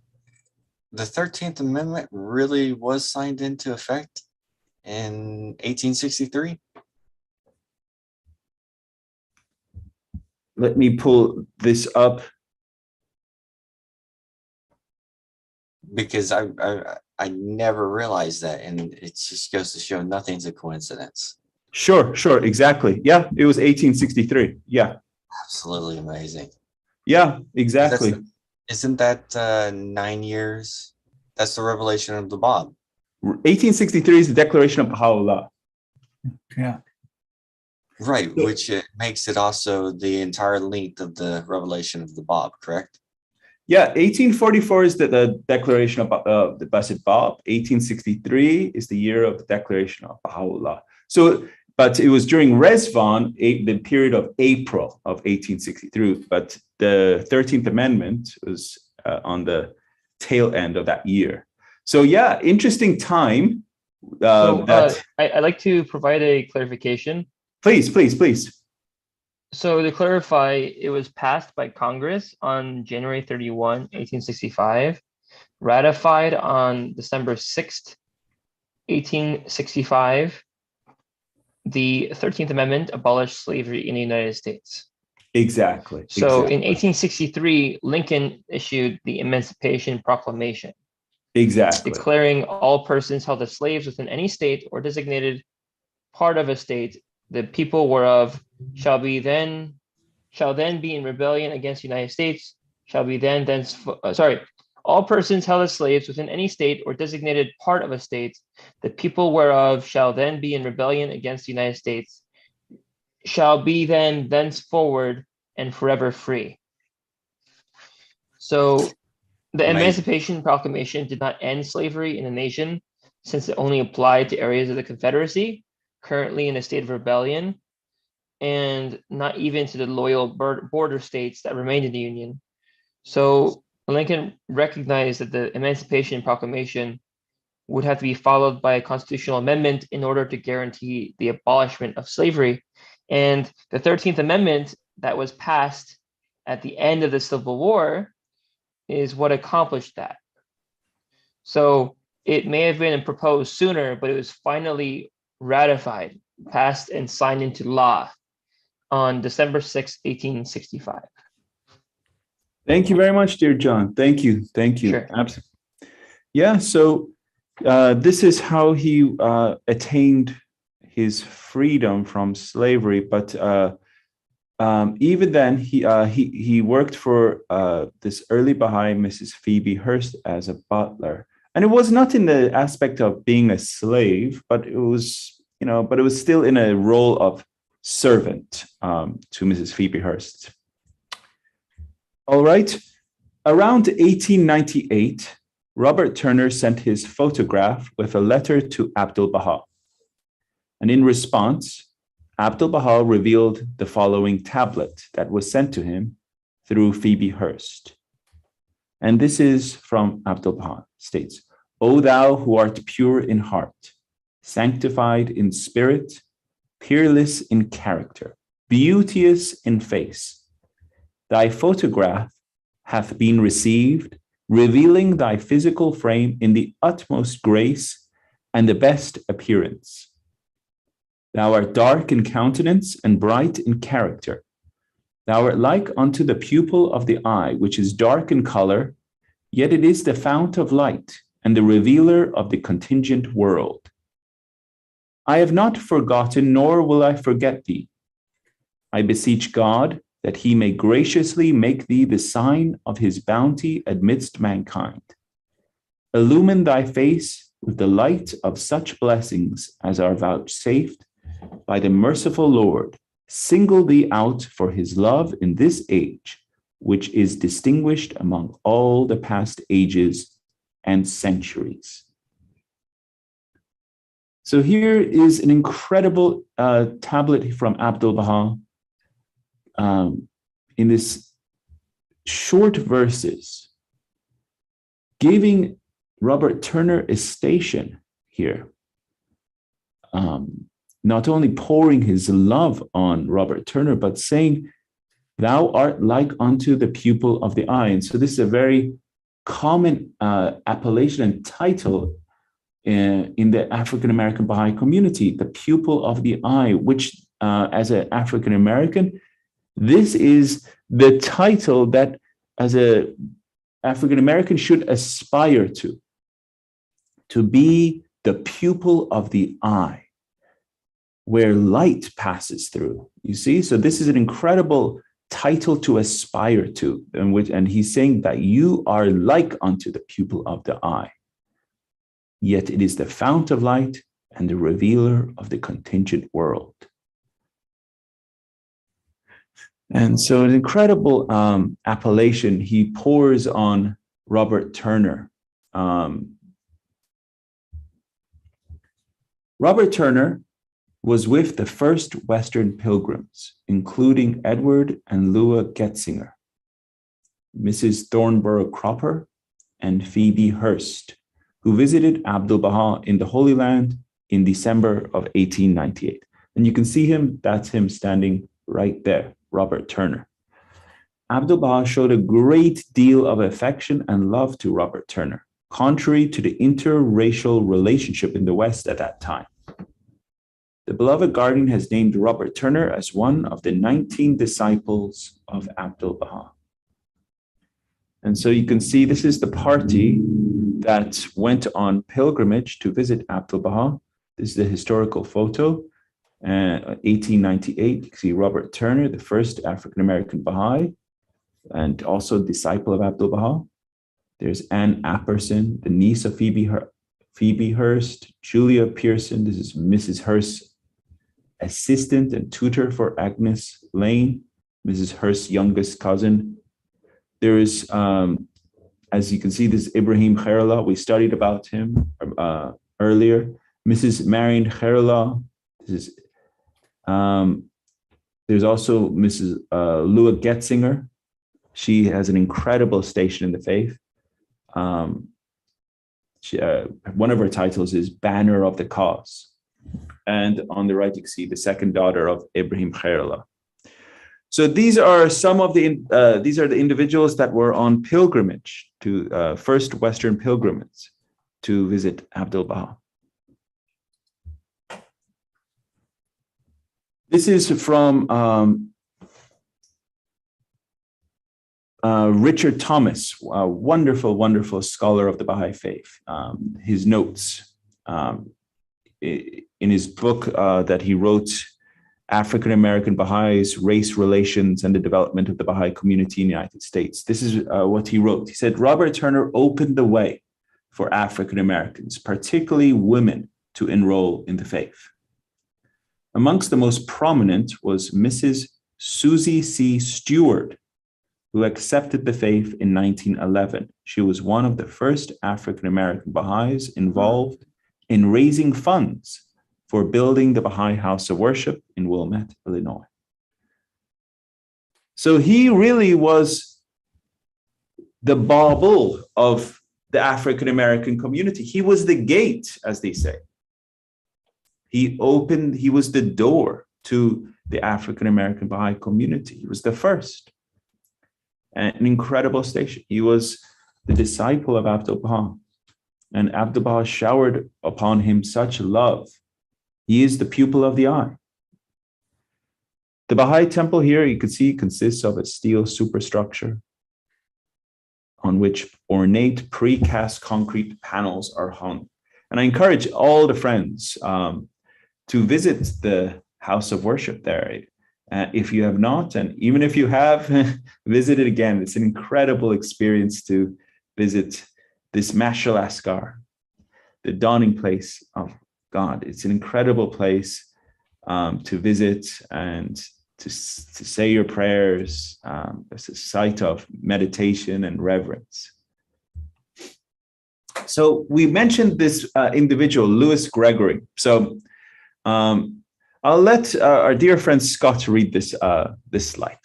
the 13th Amendment really was signed into effect in 1863? Let me pull this up. Because I never realized that, and it just goes to show nothing's a coincidence. Sure, exactly. Yeah, it was 1863. Yeah. Absolutely amazing. Yeah, exactly. Isn't that 9 years? That's the revelation of the Bab. 1863 is the Declaration of Baha'u'llah. Yeah. Right, which makes it also the entire length of the revelation of the Bab, correct? Yeah, 1844 is the Declaration of the Blessed Bab. 1863 is the year of the Declaration of Baha'u'llah. So, but it was during Rezvan, the period of April of 1863. But the 13th Amendment was on the tail end of that year. So yeah, interesting time. I'd like to provide a clarification. Please. So to clarify, it was passed by Congress on January 31, 1865, ratified on December 6th, 1865. The 13th Amendment abolished slavery in the United States. Exactly. So in 1863, Lincoln issued the Emancipation Proclamation. Exactly. Declaring all persons held as slaves within any state or designated part of a state, the people whereof shall then be in rebellion against the United States, all persons held as slaves within any state or designated part of a state, the people whereof shall then be in rebellion against the United States, shall be then thenceforward and forever free. So the Emancipation Proclamation did not end slavery in the nation, since it only applied to areas of the Confederacy, currently in a state of rebellion. and not even to the loyal border states that remained in the Union. So Lincoln recognized that the Emancipation Proclamation would have to be followed by a constitutional amendment in order to guarantee the abolishment of slavery. And the 13th Amendment that was passed at the end of the Civil War is what accomplished that. So it may have been proposed sooner, but it was finally ratified, passed, and signed into law on December 6, 1865. Thank you very much, dear John. Thank you. Thank you. Sure. Absolutely. Yeah, so this is how he attained his freedom from slavery. But even then, he worked for this early Baha'i, Mrs. Phoebe Hearst, as a butler. And it was not in the aspect of being a slave, but it was, but it was still in a role of servant to Mrs. Phoebe Hearst. All right. Around 1898, Robert Turner sent his photograph with a letter to Abdu'l-Baha. And in response, Abdu'l-Baha revealed the following tablet that was sent to him through Phoebe Hearst. And this is from Abdu'l-Baha, states, "O thou who art pure in heart, sanctified in spirit, peerless in character, beauteous in face, thy photograph hath been received, revealing thy physical frame in the utmost grace and the best appearance. Thou art dark in countenance and bright in character. Thou art like unto the pupil of the eye, which is dark in color, yet it is the fount of light and the revealer of the contingent world. I have not forgotten, nor will I forget thee. I beseech God that he may graciously make thee the sign of his bounty amidst mankind. Illumine thy face with the light of such blessings as are vouchsafed by the merciful Lord. Single thee out for his love in this age, which is distinguished among all the past ages and centuries." So here is an incredible tablet from Abdu'l-Baha in this short verses, giving Robert Turner a station here, not only pouring his love on Robert Turner, but saying, "Thou art like unto the pupil of the eye." And so this is a very common appellation and title in the African American Baha'i community, the pupil of the eye, which as an African American, this is the title that as an African American should aspire to be the pupil of the eye, where light passes through. You see, so this is an incredible title to aspire to, and he's saying that you are like unto the pupil of the eye, yet it is the fount of light and the revealer of the contingent world. And so an incredible appellation he pours on Robert Turner. Robert Turner was with the first Western pilgrims, including Edward and Lua Getzinger, Mrs. Thornborough Cropper, and Phoebe Hearst, who visited Abdu'l-Baha in the Holy Land in December of 1898. And you can see him, that's him standing right there, Robert Turner. Abdu'l-Baha showed a great deal of affection and love to Robert Turner, contrary to the interracial relationship in the West at that time. The beloved guardian has named Robert Turner as one of the 19 disciples of Abdu'l-Baha. And so you can see this is the party that went on pilgrimage to visit Abdu'l-Baha. This is the historical photo. 1898, you can see Robert Turner, the first African-American Baha'i, and also disciple of Abdu'l-Baha. There's Ann Apperson, the niece of Phoebe Hearst, Julia Pearson. This is Mrs. Hearst's assistant and tutor for Agnes Lane, Mrs. Hearst's youngest cousin. There is, as you can see, this is Ibrahim Khairullah. We studied about him earlier. Mrs. Marion Khairullah. This is There's also Mrs. Lua Getzinger. She has an incredible station in the faith. One of her titles is Banner of the Cause. And on the right, you can see the second daughter of Ibrahim Khairullah. So these are some of the these are the individuals that were on pilgrimage to first Western pilgrimage to visit Abdul Baha. This is from Richard Thomas, a wonderful, wonderful scholar of the Baha'i faith. His notes in his book that he wrote, African American Bahá'ís, Race Relations and the Development of the Baha'i Community in the United States. This is what he wrote. He said, Robert Turner opened the way for African Americans, particularly women, to enroll in the faith. Amongst the most prominent was Mrs. Susie C. Stewart, who accepted the faith in 1911. She was one of the first African American Baha'is involved in raising funds for building the Baha'i House of Worship in Wilmette, Illinois. So he really was the Babul of the African American community. He was the gate, as they say. He was the door to the African American Baha'i community. He was the first. An incredible station. He was the disciple of Abdul Baha, and Abdul Baha showered upon him such love. He is the pupil of the eye. The Baha'i Temple here, you can see, consists of a steel superstructure on which ornate precast concrete panels are hung. And I encourage all the friends to visit the House of Worship there. If you have not, and even if you have, visit it again. It's an incredible experience to visit this Mashal Askar, the dawning place of God. It's an incredible place to visit and to say your prayers. It's a site of meditation and reverence. So we mentioned this individual, Louis Gregory. So I'll let our dear friend Scott read this slide.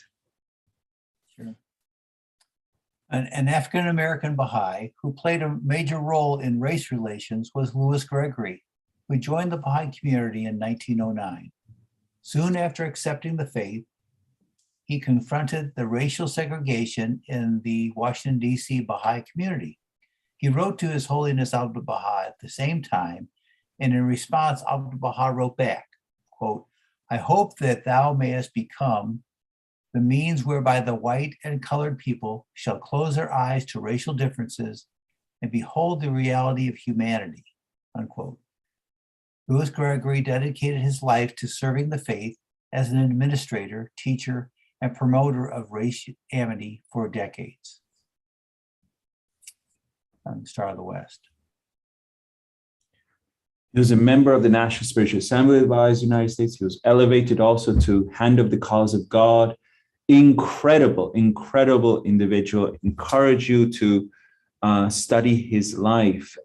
Sure. An African-American Baha'i who played a major role in race relations was Louis Gregory, who joined the Baha'i community in 1909. Soon after accepting the faith, he confronted the racial segregation in the Washington, D.C. Baha'i community. He wrote to His Holiness Abdul Baha at the same time, and in response, Abdul Baha wrote back, quote, I hope that thou mayest become the means whereby the white and colored people shall close their eyes to racial differences and behold the reality of humanity, unquote. Louis Gregory dedicated his life to serving the faith as an administrator, teacher, and promoter of race amity for decades. Star of the West. He was a member of the National Spiritual Assembly of the Baha'is United States. He was elevated also to Hand of the Cause of God. Incredible, incredible individual. Encourage you to study his life.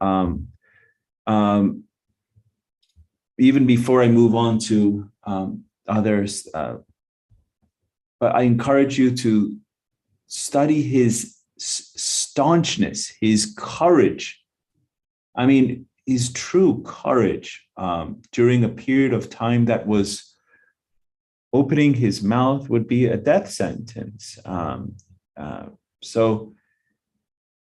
Even before I move on to others, but I encourage you to study his staunchness, his courage. I mean, his true courage during a period of time that was opening his mouth would be a death sentence. So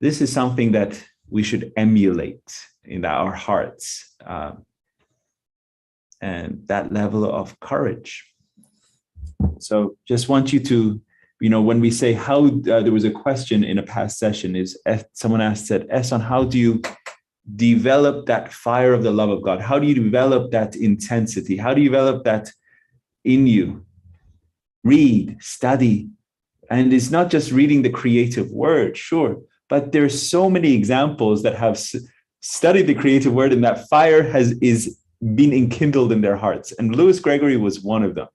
this is something that we should emulate in our hearts, and that level of courage. So just want you to, when we say how, there was a question in a past session, someone asked, said, Ehsan, how do you develop that fire of the love of God? How do you develop that intensity? How do you develop that in you? Read, study. And it's not just reading the creative word, sure, but there's so many examples that have studied the creative word and that fire is been enkindled in their hearts. And Louis Gregory was one of them.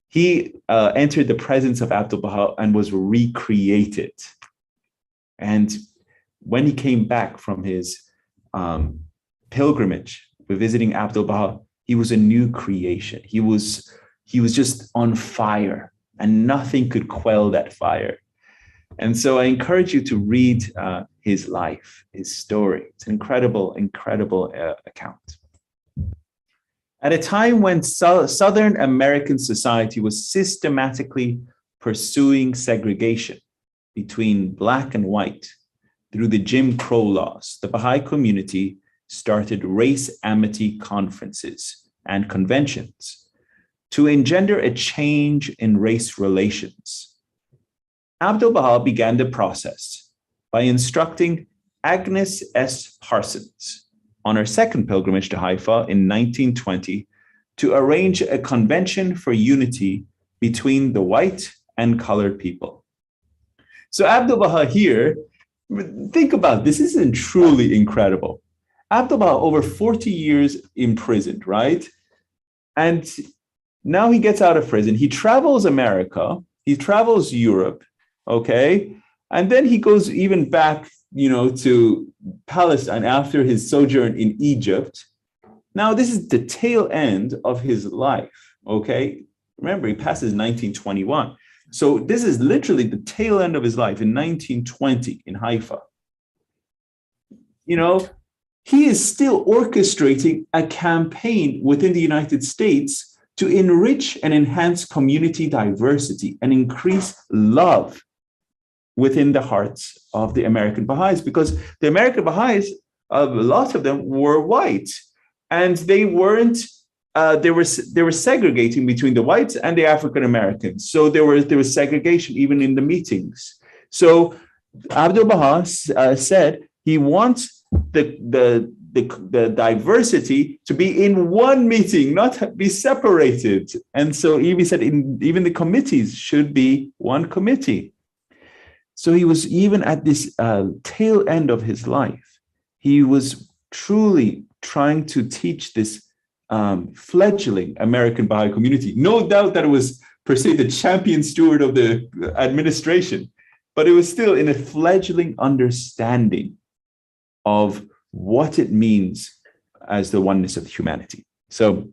He entered the presence of Abdul Baha and was recreated. And when he came back from his pilgrimage with visiting Abdul Baha, he was a new creation. He was he was just on fire, and nothing could quell that fire. And so I encourage you to read his life, his story. It's an incredible, incredible account. At a time when Southern American society was systematically pursuing segregation between Black and white through the Jim Crow laws, the Baha'i community started race amity conferences and conventions to engender a change in race relations. Abdu'l-Baha began the process by instructing Agnes S. Parsons on her second pilgrimage to Haifa in 1920 to arrange a convention for unity between the white and colored people. So Abdu'l-Baha here, think about this, isn't truly incredible. Abdu'l-Baha over 40 years imprisoned, right? And now he gets out of prison. He travels America, he travels Europe, okay? And then he goes even back, to Palestine after his sojourn in Egypt. Now, this is the tail end of his life, okay? Remember, he passes 1921. So this is literally the tail end of his life in 1920 in Haifa. He is still orchestrating a campaign within the United States to enrich and enhance community diversity and increase love within the hearts of the American Bahá'ís, because the American Bahá'ís, a lot of them were white, and they weren't. They were segregating between the whites and the African Americans. So there was segregation even in the meetings. So Abdu'l-Baha said he wants the diversity to be in one meeting, not be separated. And so he said even the committees should be one committee. So he was even at this tail end of his life, he was truly trying to teach this fledgling American Baha'i community. No doubt that it was per se the champion steward of the administration, but it was still in a fledgling understanding of what it means as the oneness of humanity. So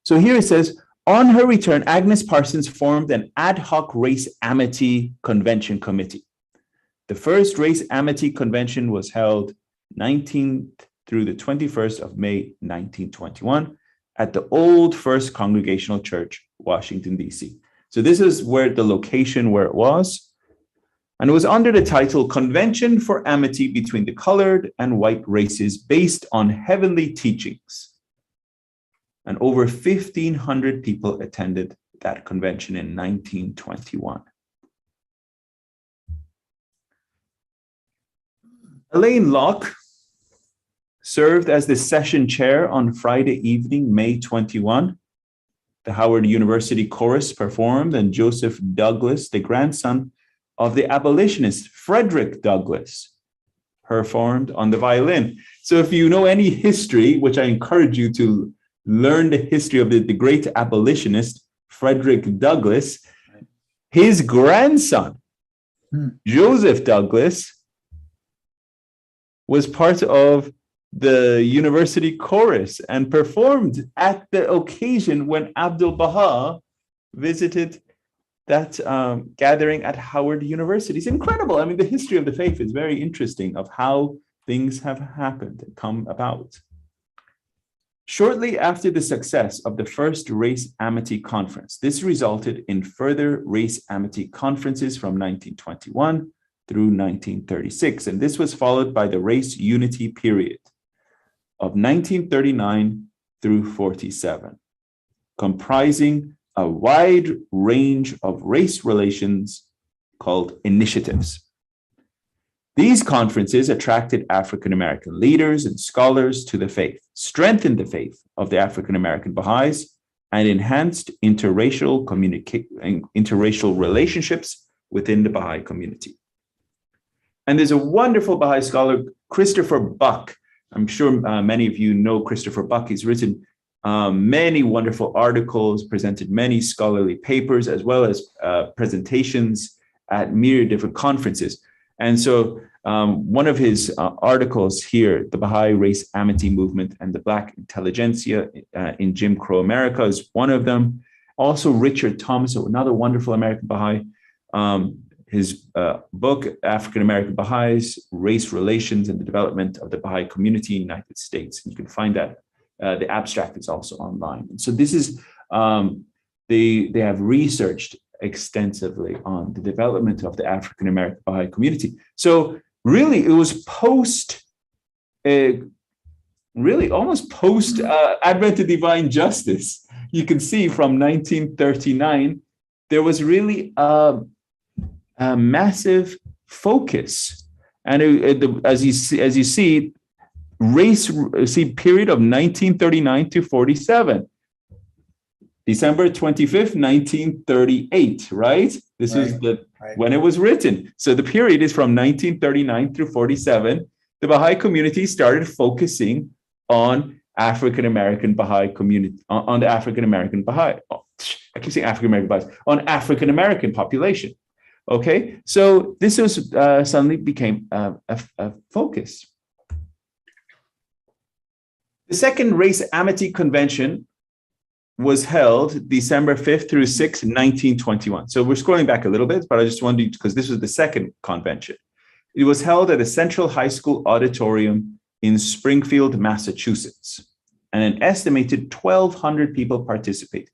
here it says, on her return, Agnes Parsons formed an ad hoc race amity convention committee. The first race amity convention was held 19th through the 21st of May, 1921 at the Old First Congregational Church, Washington, D.C. So this is where the location where it was. And it was under the title Convention for Amity Between the Colored and White Races based on Heavenly Teachings. And over 1,500 people attended that convention in 1921. Elaine Locke served as the session chair on Friday evening, May 21. The Howard University Chorus performed, and Joseph Douglas, the grandson of the abolitionist Frederick Douglass, performed on the violin. So if you know any history, which I encourage you to learn the history of the great abolitionist, Frederick Douglass, his grandson, Joseph Douglas, was part of the university chorus and performed at the occasion when Abdu'l-Baha visited that gathering at Howard University. It's incredible. I mean, the history of the faith is very interesting of how things have happened and come about. Shortly after the success of the first Race Amity Conference, this resulted in further Race Amity Conferences from 1921 through 1936, and this was followed by the Race Unity period of 1939 through 47, comprising a wide range of race relations called initiatives. These conferences attracted African American leaders and scholars to the faith, strengthened the faith of the African American Baha'is, and enhanced interracial relationships within the Baha'i community. And there's a wonderful Baha'i scholar, Christopher Buck. I'm sure many of you know Christopher Buck. He's written many wonderful articles, presented many scholarly papers, as well as presentations at myriad different conferences. And so One of his articles here, The Baha'i Race Amity Movement and the Black Intelligentsia in Jim Crow America, is one of them. Also, Richard Thomas, another wonderful American Baha'i, his book, African American Baha'is, Race Relations and the Development of the Baha'i Community in the United States. You can find that. The abstract is also online. And so this is, they have researched extensively on the development of the African American Baha'i community. So really, it was really almost post Advent of Divine Justice. You can see from 1939, there was really a massive focus, and as you see, period of 1939 to 47. December 25th, 1938, right? This is when it was written. So the period is from 1939 through 47. The Baha'i community started focusing on African American Baha'i community, on the African American Baha'i. I keep saying African American Baha'is, on African American population. Okay, so this was suddenly became a focus. The second Race Amity Convention was held December 5th through 6th, 1921. So we're scrolling back a little bit, but I just wanted, because this was the second convention. It was held at a Central High School auditorium in Springfield, Massachusetts, and an estimated 1,200 people participated.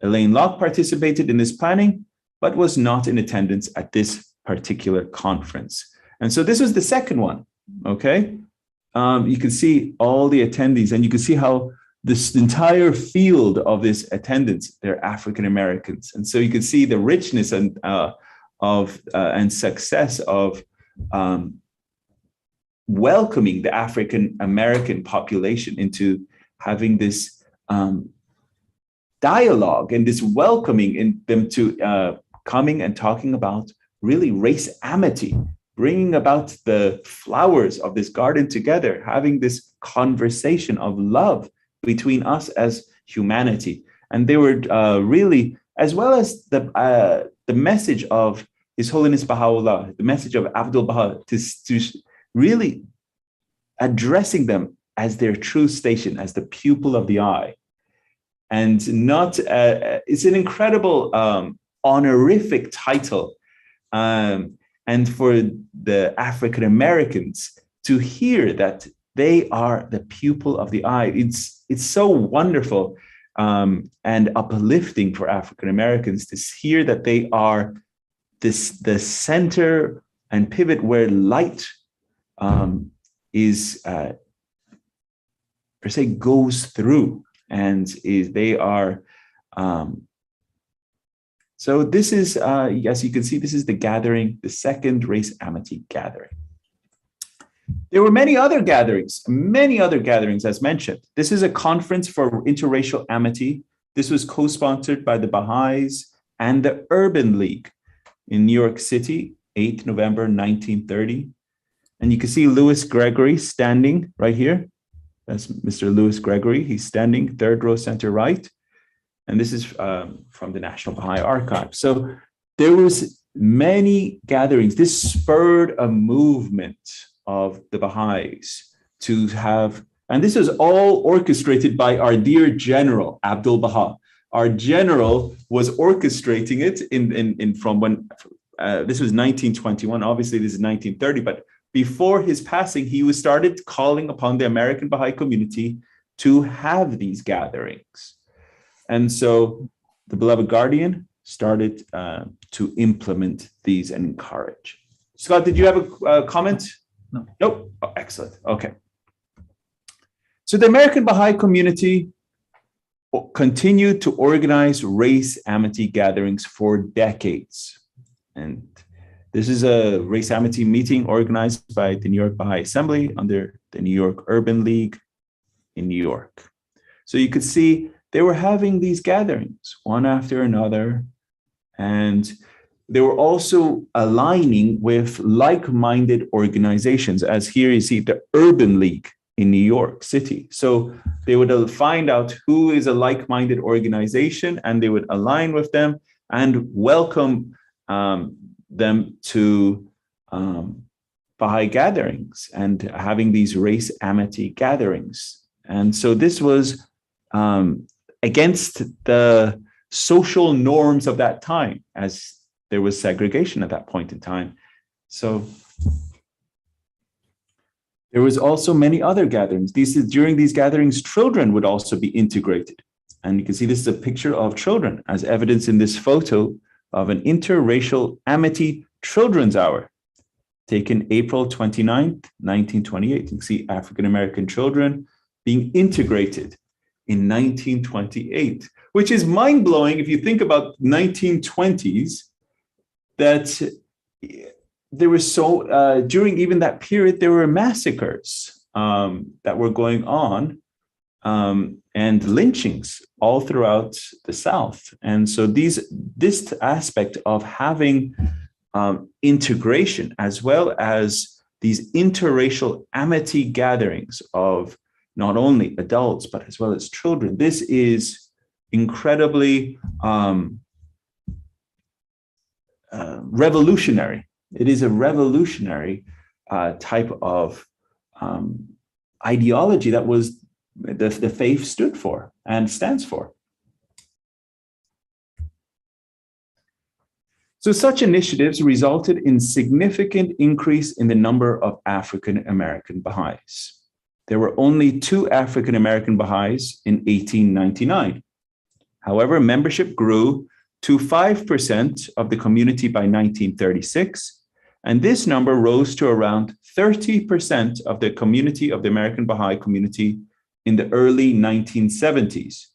Elaine Locke participated in this planning, but was not in attendance at this particular conference. And so this was the second one, okay? You can see all the attendees, and you can see how this entire field of this attendance, they're African Americans. And so you can see the richness and success of welcoming the African American population into having this dialogue and this welcoming in them to coming and talking about really race amity, bringing about the flowers of this garden together, having this conversation of love between us as humanity. And they were really, as well as the message of His Holiness Baha'u'llah, the message of Abdul Baha, to really addressing them as their true station, as the pupil of the eye. And not, it's an incredible honorific title. And for the African Americans to hear that they are the pupil of the eye, it's so wonderful and uplifting for African Americans to hear that they are the center and pivot where light is per se goes through, and they are. So this is, as you can see, this is the gathering, the second Race Amity gathering. There were many other gatherings as mentioned. This is a conference for interracial amity. This was co-sponsored by the Baha'is and the Urban League in New York City, 8th November, 1930. And you can see Louis Gregory standing right here. That's Mr. Louis Gregory. He's standing third row center right. And this is from the National Baha'i Archive. So there was many gatherings. This spurred a movement of the Baha'is to have, and this was all orchestrated by our dear general, Abdul Baha. Our general was orchestrating it in from when, this was 1921, obviously this is 1930, but before his passing, he was started calling upon the American Baha'i community to have these gatherings. And so the beloved guardian started to implement these and encourage. Scott, did you have a comment? No. Nope. Oh, excellent. Okay. So the American Baha'i community continued to organize race amity gatherings for decades. And this is a race amity meeting organized by the New York Baha'i Assembly under the New York Urban League in New York. So you could see they were having these gatherings one after another, and they were also aligning with like-minded organizations, as here you see the Urban League in New York City. So they would find out who is a like-minded organization, and they would align with them and welcome them to Baha'i gatherings and having these race amity gatherings. And so this was against the social norms of that time, as there was segregation at that point in time. So there was also many other gatherings. During these gatherings, children would also be integrated. And you can see this is a picture of children as evidence in this photo of an interracial amity children's hour taken April 29th, 1928. You can see African-American children being integrated in 1928, which is mind-blowing if you think about 1920s, that there were during even that period, there were massacres that were going on and lynchings all throughout the South. And so this aspect of having integration, as well as these interracial amity gatherings of not only adults, but as well as children, this is incredibly revolutionary. It is a revolutionary type of ideology that was the faith stood for and stands for. So such initiatives resulted in significant increase in the number of African American Baha'is. There were only 2 African American Baha'is in 1899. However, membership grew to 5% of the community by 1936, and this number rose to around 30% of the community of the American Baha'i community in the early 1970s,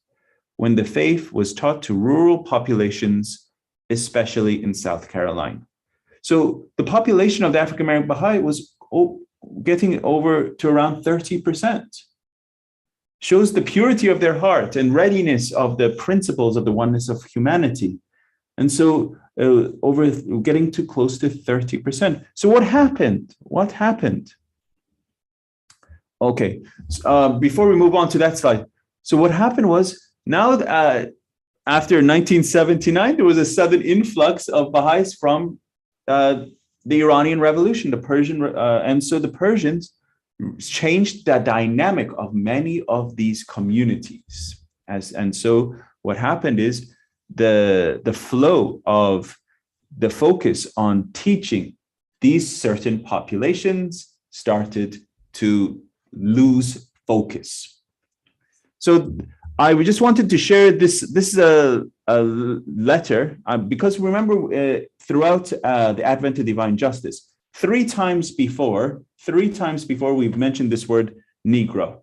when the faith was taught to rural populations, especially in South Carolina. So the population of the African American Baha'i was getting over to around 30%. Shows the purity of their heart and readiness of the principles of the oneness of humanity. And so over getting to close to 30%. So what happened? What happened? Okay, before we move on to that slide. So what happened was, now after 1979, there was a sudden influx of Baha'is from the Iranian Revolution, the Persian, and so the Persians changed the dynamic of many of these communities. And so what happened is the flow of the focus on teaching these certain populations started to lose focus. So I just wanted to share this. This is a letter, because remember, throughout the Advent of Divine Justice, three times before we've mentioned this word Negro.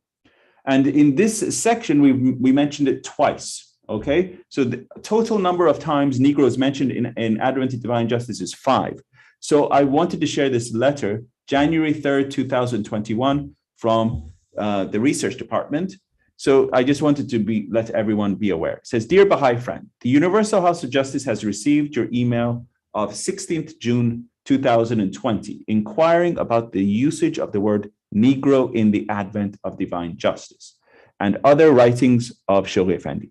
And in this section, we mentioned it twice, okay? So the total number of times Negro is mentioned in Advent of Divine Justice is 5. So I wanted to share this letter, January 3rd, 2021, from the research department. So I just wanted to let everyone be aware. It says, "Dear Baha'i friend, the Universal House of Justice has received your email of 16th June 2020, inquiring about the usage of the word Negro in the Advent of Divine Justice and other writings of Shoghi Effendi.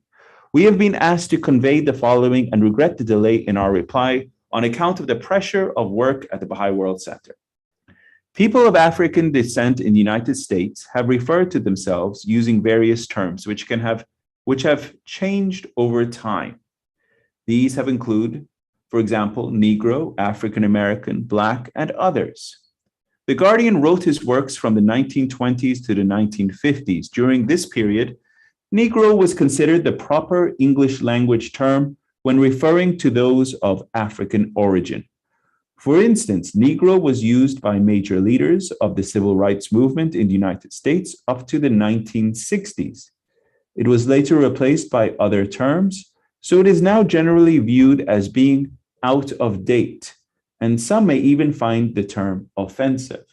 We have been asked to convey the following and regret the delay in our reply on account of the pressure of work at the Baha'i World Center. People of African descent in the United States have referred to themselves using various terms which have changed over time. These have included, for example, Negro, African American, Black, and others. The Guardian wrote his works from the 1920s to the 1950s. During this period, Negro was considered the proper English language term when referring to those of African origin. For instance, Negro was used by major leaders of the civil rights movement in the United States up to the 1960s. It was later replaced by other terms, so it is now generally viewed as being out of date, and some may even find the term offensive.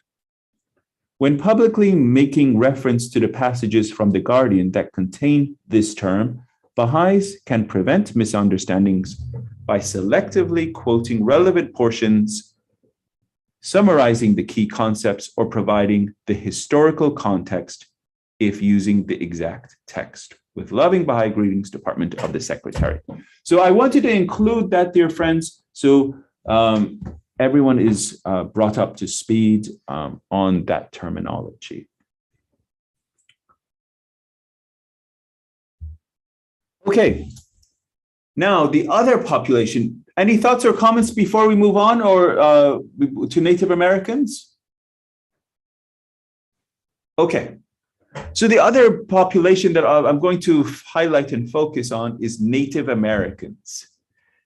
When publicly making reference to the passages from the Guardian that contain this term, Baha'is can prevent misunderstandings by selectively quoting relevant portions, summarizing the key concepts, or providing the historical context if using the exact text. With loving Baha'i greetings, Department of the Secretary." So I wanted to include that, dear friends. So everyone is brought up to speed on that terminology. Okay, now the other population. Any thoughts or comments before we move on or to Native Americans? Okay, so the other population that I'm going to highlight and focus on is Native Americans.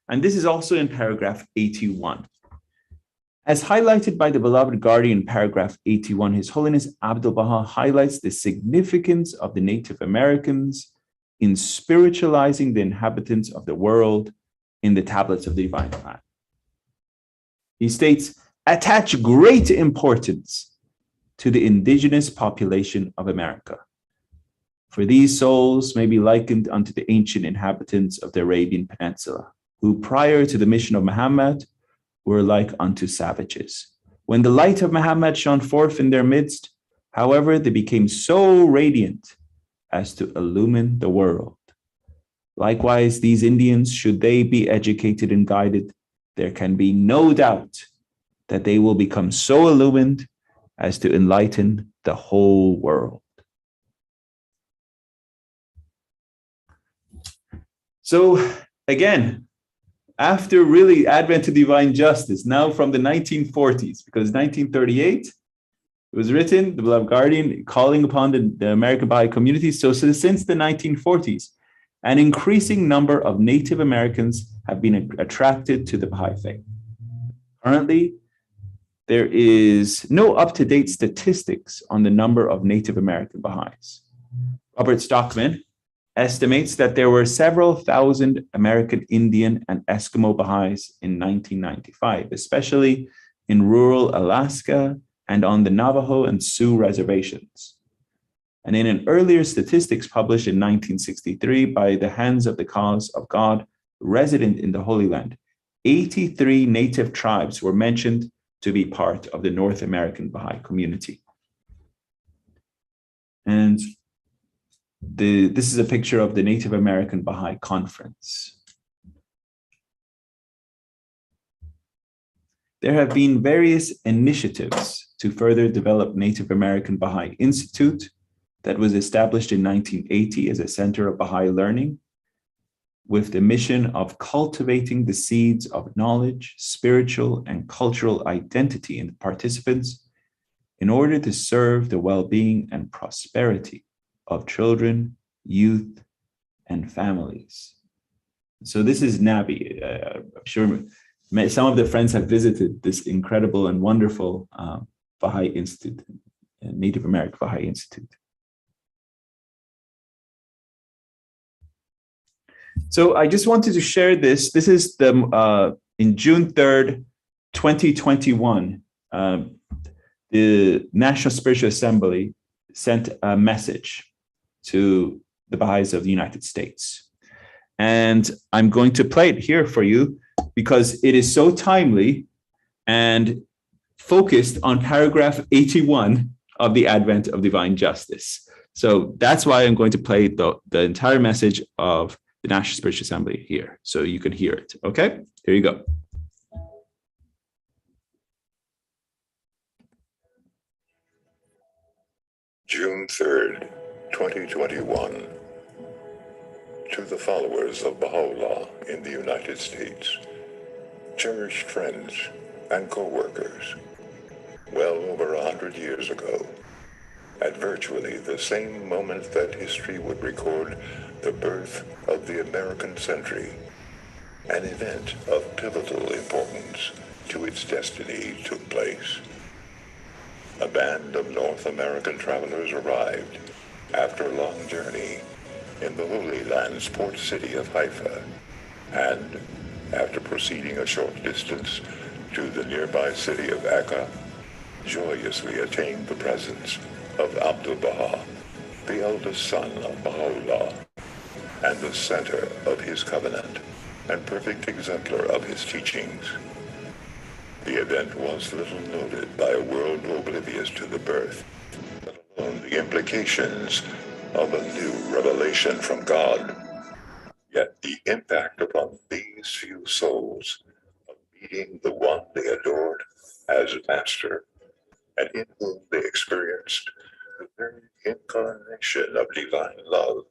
And this is also in paragraph 81. As highlighted by the beloved guardian in paragraph 81, His Holiness Abdu'l-Baha highlights the significance of the Native Americans in spiritualizing the inhabitants of the world in the tablets of the divine plan. He states, attach great importance to the indigenous population of America. For these souls may be likened unto the ancient inhabitants of the Arabian Peninsula, who prior to the mission of Muhammad were like unto savages. When the light of Muhammad shone forth in their midst, however, they became so radiant as to illumine the world. Likewise, these Indians, should they be educated and guided, there can be no doubt that they will become so illumined as to enlighten the whole world. So again, after really Advent to Divine Justice, now from the 1940s, because 1938, it was written, the beloved guardian, calling upon the American Baha'i community. So since the 1940s, an increasing number of Native Americans have been attracted to the Baha'i faith. Currently, there is no up-to-date statistics on the number of Native American Baha'is. Robert Stockman estimates that there were several thousand American Indian and Eskimo Baha'is in 1995, especially in rural Alaska and on the Navajo and Sioux reservations. And in an earlier statistics published in 1963 by the Hands of the Cause of God resident in the Holy Land, 83 native tribes were mentioned to be part of the North American Baha'i community. And this is a picture of the Native American Baha'i Conference. There have been various initiatives to further develop Native American Baha'i Institute that was established in 1980 as a center of Baha'i learning, with the mission of cultivating the seeds of knowledge, spiritual and cultural identity in the participants in order to serve the well-being and prosperity of children, youth, and families. So this is NABI. I'm sure some of the friends have visited this incredible and wonderful Baha'i Institute, Native American Baha'i Institute. So I just wanted to share this. This is in June 3rd, 2021, the National Spiritual Assembly sent a message to the Baha'is of the United States. And I'm going to play it here for you because it is so timely and focused on paragraph 81 of the Advent of Divine Justice. So that's why I'm going to play the entire message of the National Spiritual Assembly here, so you can hear it. Okay, here you go. June 3rd, 2021. To the followers of Baha'u'llah in the United States, cherished friends and co-workers, well over 100 years ago, at virtually the same moment that history would record the birth of the American century, an event of pivotal importance to its destiny took place. A band of North American travelers arrived after a long journey in the Holy Land's port city of Haifa, and after proceeding a short distance to the nearby city of Akka, joyously attained the presence of Abdu'l-Baha, the eldest son of Baha'u'llah, and the center of his covenant, and perfect exemplar of his teachings. The event was little noted by a world oblivious to the birth, let alone the implications of a new revelation from God. Yet the impact upon these few souls of being the one they adored as master, and in whom they experienced the very incarnation of divine love,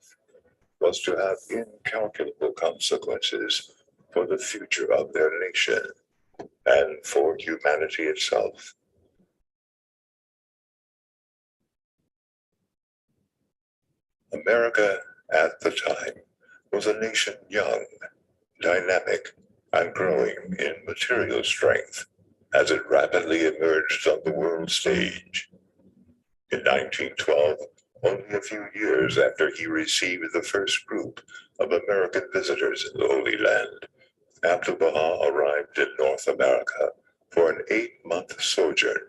was to have incalculable consequences for the future of their nation and for humanity itself. America at the time was a nation young, dynamic, and growing in material strength as it rapidly emerged on the world stage. In 1912, only a few years after he received the first group of American visitors in the Holy Land, Abdu'l-Baha arrived in North America for an 8-month sojourn,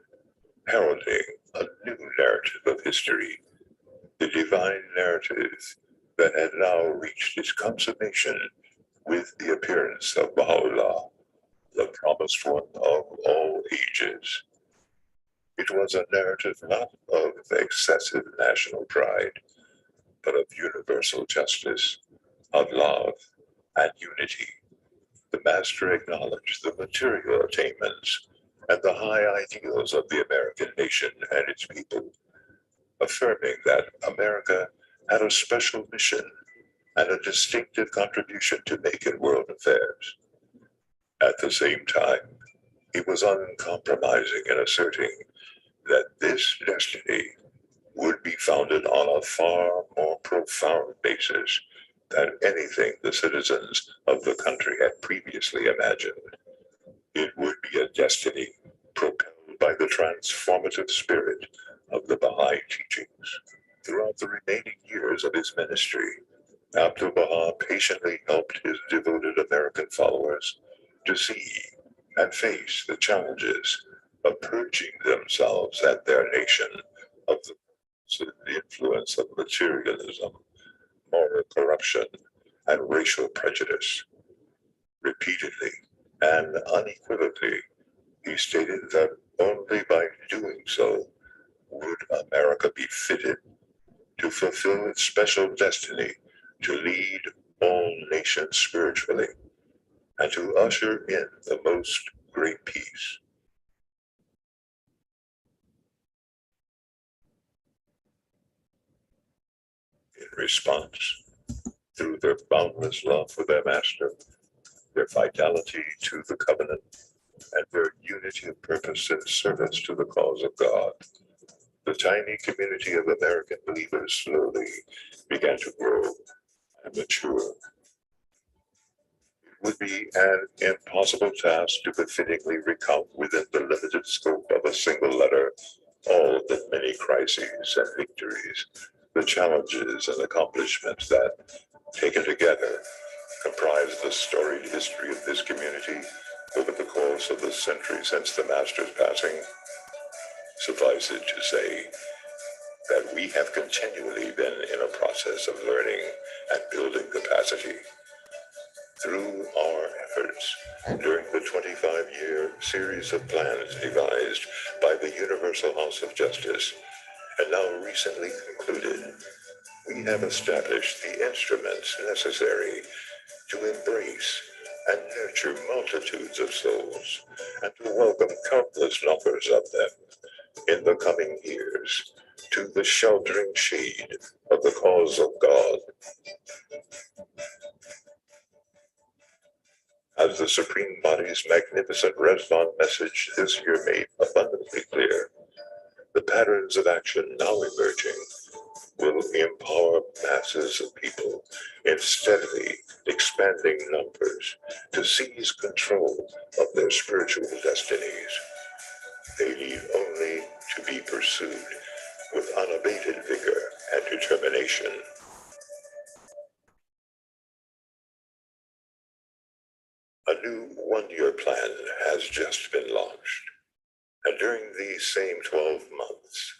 heralding a new narrative of history, the divine narrative that had now reached its consummation with the appearance of Baha'u'llah, the promised one of all ages. It was a narrative not of excessive national pride, but of universal justice, of love, and unity. The Master acknowledged the material attainments and the high ideals of the American nation and its people, affirming that America had a special mission and a distinctive contribution to make in world affairs. At the same time, he was uncompromising in asserting that this destiny would be founded on a far more profound basis than anything the citizens of the country had previously imagined. It would be a destiny propelled by the transformative spirit of the Baha'i teachings. Throughout the remaining years of his ministry, Abdu'l-Baha patiently helped his devoted American followers to see and face the challenges of purging themselves and their nation of the influence of materialism, moral corruption, and racial prejudice. Repeatedly and unequivocally, he stated that only by doing so would America be fitted to fulfill its special destiny to lead all nations spiritually and to usher in the most great peace. In response, through their boundless love for their master, their fidelity to the covenant, and their unity of purpose and service to the cause of God, the tiny community of American believers slowly began to grow and mature. It would be an impossible task to befittingly recount within the limited scope of a single letter all the many crises and victories, the challenges and accomplishments that, taken together, comprise the storied history of this community over the course of the century since the Master's passing. Suffice it to say that we have continually been in a process of learning and building capacity. Through our efforts during the 25-year series of plans devised by the Universal House of Justice, and now recently concluded, we have established the instruments necessary to embrace and nurture multitudes of souls, and to welcome countless numbers of them in the coming years to the sheltering shade of the cause of God. As the Supreme Body's magnificent Resvon message this year made abundantly clear, the patterns of action now emerging will empower masses of people in steadily expanding numbers to seize control of their spiritual destinies. They need only to be pursued with unabated vigor and determination. A new one-year plan has just been launched, and during these same 12 months,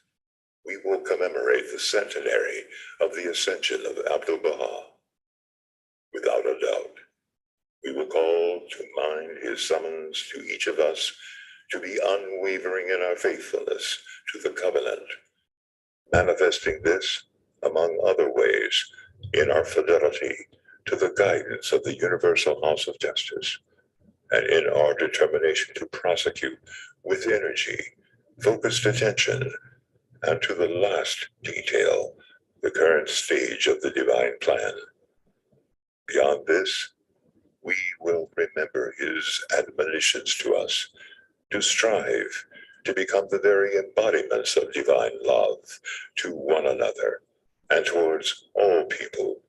we will commemorate the centenary of the ascension of Abdu'l-Baha. Without a doubt, we will call to mind his summons to each of us to be unwavering in our faithfulness to the covenant, manifesting this, among other ways, in our fidelity to the guidance of the Universal House of Justice, and in our determination to prosecute with energy, focused attention, and to the last detail, the current stage of the divine plan. Beyond this, we will remember his admonitions to us to strive to become the very embodiments of divine love to one another and towards all people,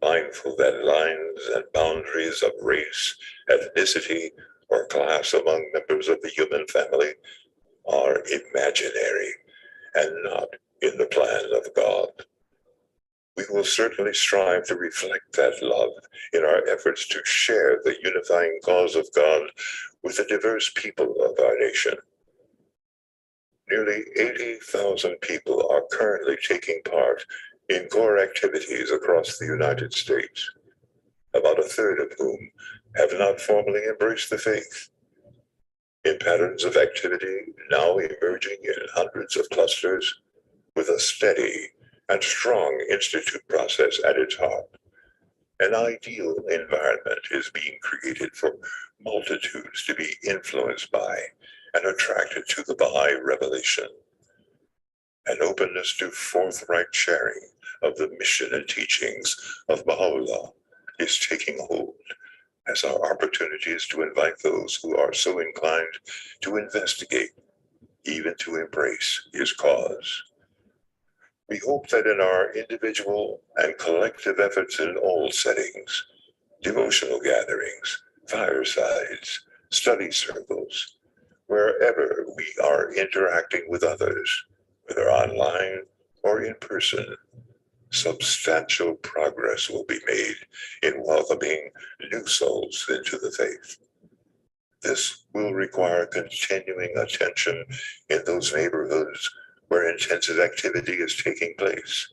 mindful that lines and boundaries of race, ethnicity, or class among members of the human family are imaginary and not in the plan of God. We will certainly strive to reflect that love in our efforts to share the unifying cause of God with the diverse people of our nation. Nearly 80,000 people are currently taking part in core activities across the United States, about a third of whom have not formally embraced the faith. In patterns of activity now emerging in hundreds of clusters, with a steady and strong institute process at its heart, an ideal environment is being created for multitudes to be influenced by and attracted to the Baha'i revelation. An openness to forthright sharing of the mission and teachings of Baha'u'llah is taking hold, as our opportunities to invite those who are so inclined to investigate, even to embrace his cause. We hope that in our individual and collective efforts in all settings, devotional gatherings, firesides, study circles, wherever we are interacting with others, whether online or in person, substantial progress will be made in welcoming new souls into the faith. This will require continuing attention in those neighborhoods where intensive activity is taking place,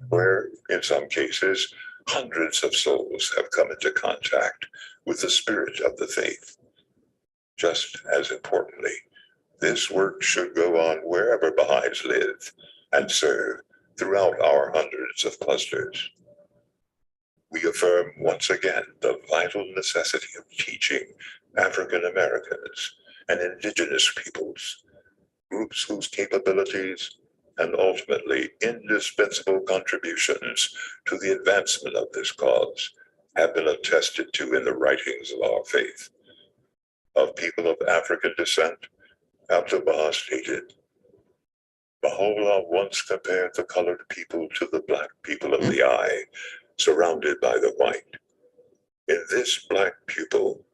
where, in some cases, hundreds of souls have come into contact with the spirit of the faith. Just as importantly, this work should go on wherever Baha'is live and serve throughout our hundreds of clusters. We affirm once again the vital necessity of teaching African Americans and indigenous peoples, groups whose capabilities and ultimately indispensable contributions to the advancement of this cause have been attested to in the writings of our faith. Of people of African descent, Abdu'l-Baha stated, Baha'u'llah once compared the colored people to the black people of the eye, surrounded by the white. In this black pupil,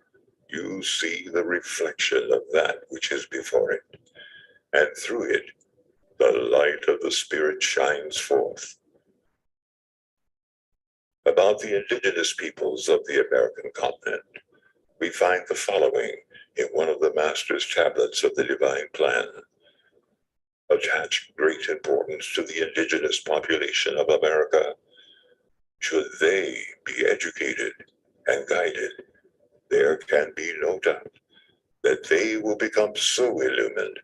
you see the reflection of that which is before it, and through it, the light of the Spirit shines forth. About the indigenous peoples of the American continent, we find the following in one of the Master's tablets of the Divine Plan. Attach great importance to the indigenous population of America. Should they be educated and guided, there can be no doubt that they will become so illumined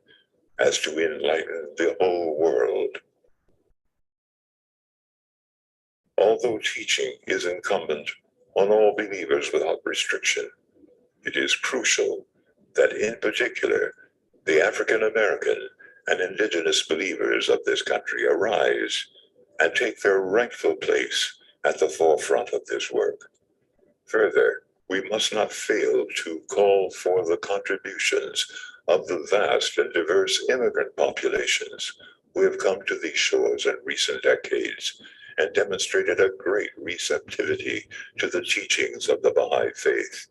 as to enlighten the whole world. Although teaching is incumbent on all believers without restriction, it is crucial that in particular the African American and indigenous believers of this country arise and take their rightful place at the forefront of this work. Further, we must not fail to call for the contributions of the vast and diverse immigrant populations who have come to these shores in recent decades and demonstrated a great receptivity to the teachings of the Baha'i faith.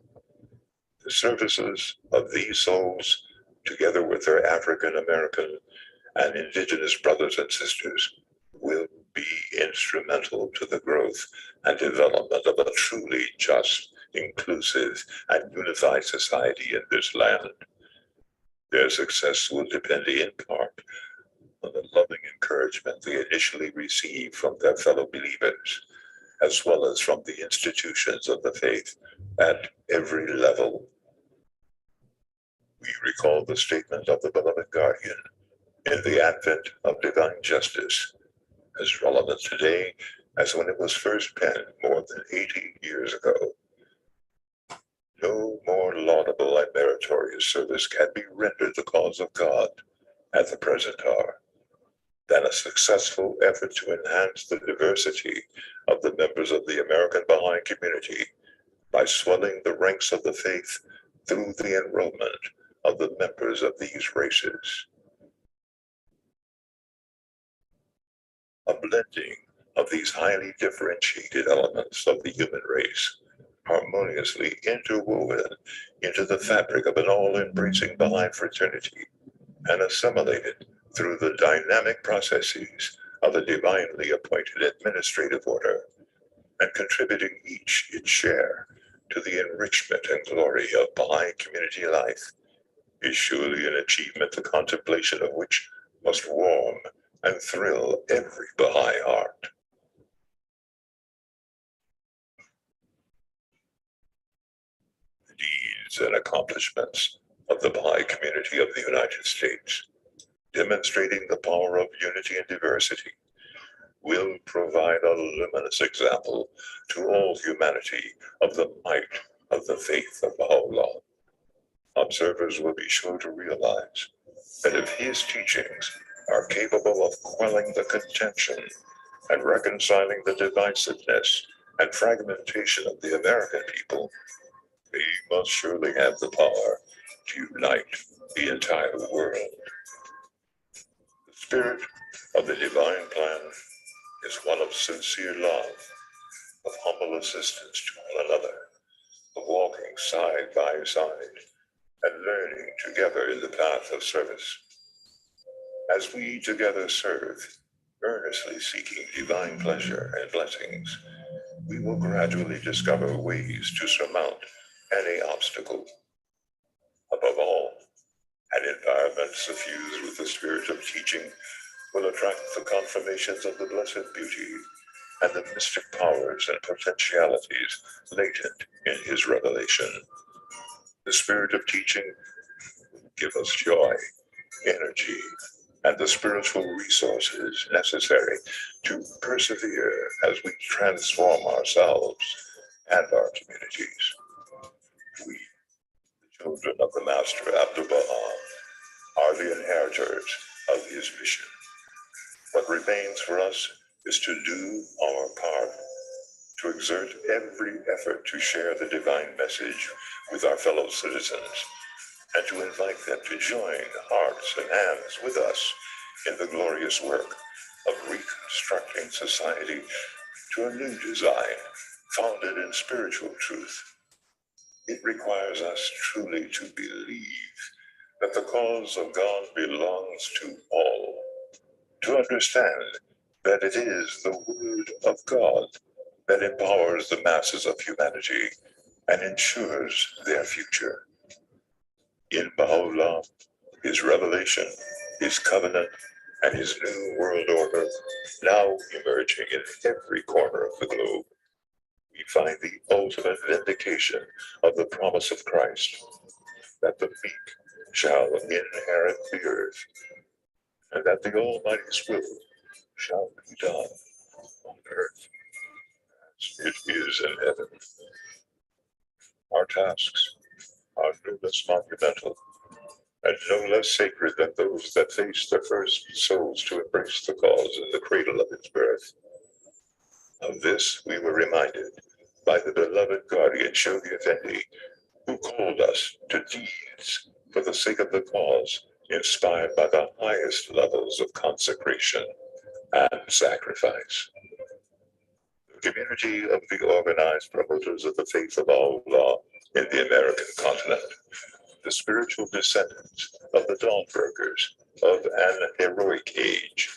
The services of these souls, together with their African American and indigenous brothers and sisters, will be instrumental to the growth and development of a truly just, inclusive, and unified society in this land. Their success will depend in part on the loving encouragement they initially receive from their fellow believers, as well as from the institutions of the faith at every level. We recall the statement of the beloved guardian in the advent of divine justice, as relevant today as when it was first penned more than 80 years ago. No more laudable meritorious service can be rendered the cause of God at the present hour than a successful effort to enhance the diversity of the members of the American Baha'i community by swelling the ranks of the faith through the enrollment of the members of these races. A blending of these highly differentiated elements of the human race, harmoniously interwoven into the fabric of an all-embracing Baha'i fraternity and assimilated through the dynamic processes of the divinely appointed administrative order, and contributing each its share to the enrichment and glory of Baha'i community life, is surely an achievement the contemplation of which must warm and thrill every Baha'i heart. The deeds and accomplishments of the Baha'i community of the United States, demonstrating the power of unity and diversity, will provide a luminous example to all humanity of the might of the faith of Baha'u'llah. Observers will be sure to realize that if his teachings are capable of quelling the contention and reconciling the divisiveness and fragmentation of the American people, they must surely have the power to unite the entire world. The spirit of the divine plan is one of sincere love, of humble assistance to one another, of walking side by side and learning together in the path of service. As we together serve, earnestly seeking divine pleasure and blessings, we will gradually discover ways to surmount any obstacle. Above all, an environment suffused with the spirit of teaching will attract the confirmations of the blessed beauty and the mystic powers and potentialities latent in his revelation. The spirit of teaching will give us joy, energy, and the spiritual resources necessary to persevere as we transform ourselves and our communities. We, the children of the Master Abdu'l Baha, are the inheritors of his mission. What remains for us is to do our part, to exert every effort to share the divine message with our fellow citizens, and to invite them to join hearts and hands with us in the glorious work of reconstructing society to a new design founded in spiritual truth. It requires us truly to believe that the cause of God belongs to all, to understand that it is the word of God that empowers the masses of humanity and ensures their future. In Baha'u'llah, his revelation, his covenant, and his new world order, now emerging in every corner of the globe, we find the ultimate vindication of the promise of Christ, that the meek shall inherit the earth, and that the Almighty's will shall be done on earth as it is in heaven. Our tasks are no less monumental and no less sacred than those that faced the first souls to embrace the cause in the cradle of its birth. Of this we were reminded by the beloved guardian Shoghi Effendi, who called us to deeds for the sake of the cause, inspired by the highest levels of consecration and sacrifice. The community of the organized promoters of the faith of Allah in the American continent, the spiritual descendants of the dawnbreakers of an heroic age,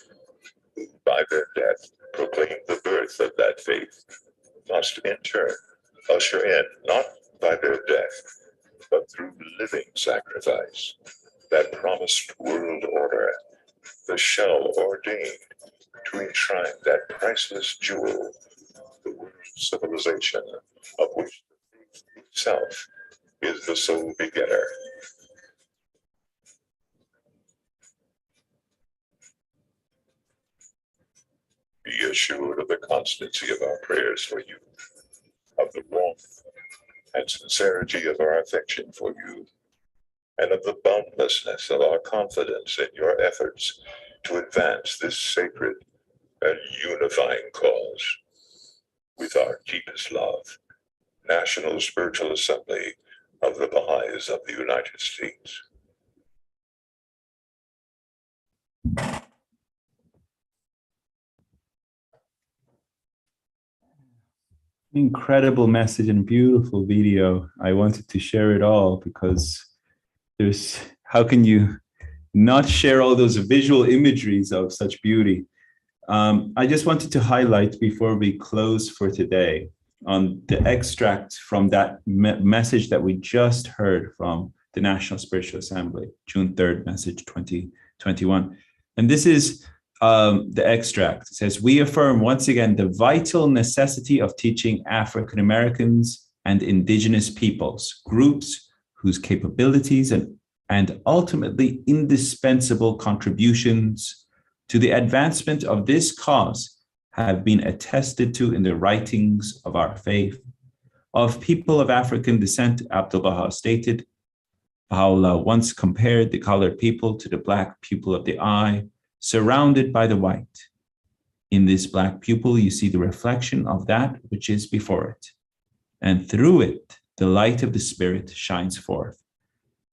who by their death proclaimed the birth of that faith, must in turn usher in, not by their death, but through living sacrifice, that promised world order, the shell ordained to enshrine that priceless jewel, the world civilization of which the faith itself is the sole begetter. Be assured of the constancy of our prayers for you, of the warmth and sincerity of our affection for you, and of the boundlessness of our confidence in your efforts to advance this sacred and unifying cause. With our deepest love, National Spiritual Assembly of the Baha'is of the United States. Incredible message and beautiful video. I wanted to share it all because how can you not share all those visual imageries of such beauty? I just wanted to highlight before we close for today on the extract from that message that we just heard from the National Spiritual Assembly, June 3rd, message 2021. And this is the extract. It says, we affirm once again the vital necessity of teaching African Americans and indigenous peoples, groups whose capabilities and ultimately indispensable contributions to the advancement of this cause have been attested to in the writings of our faith. Of people of African descent, Abdu'l-Baha stated, Baha'u'llah once compared the colored people to the black pupil of the eye, surrounded by the white. In this black pupil, you see the reflection of that which is before it, and through it, the light of the spirit shines forth.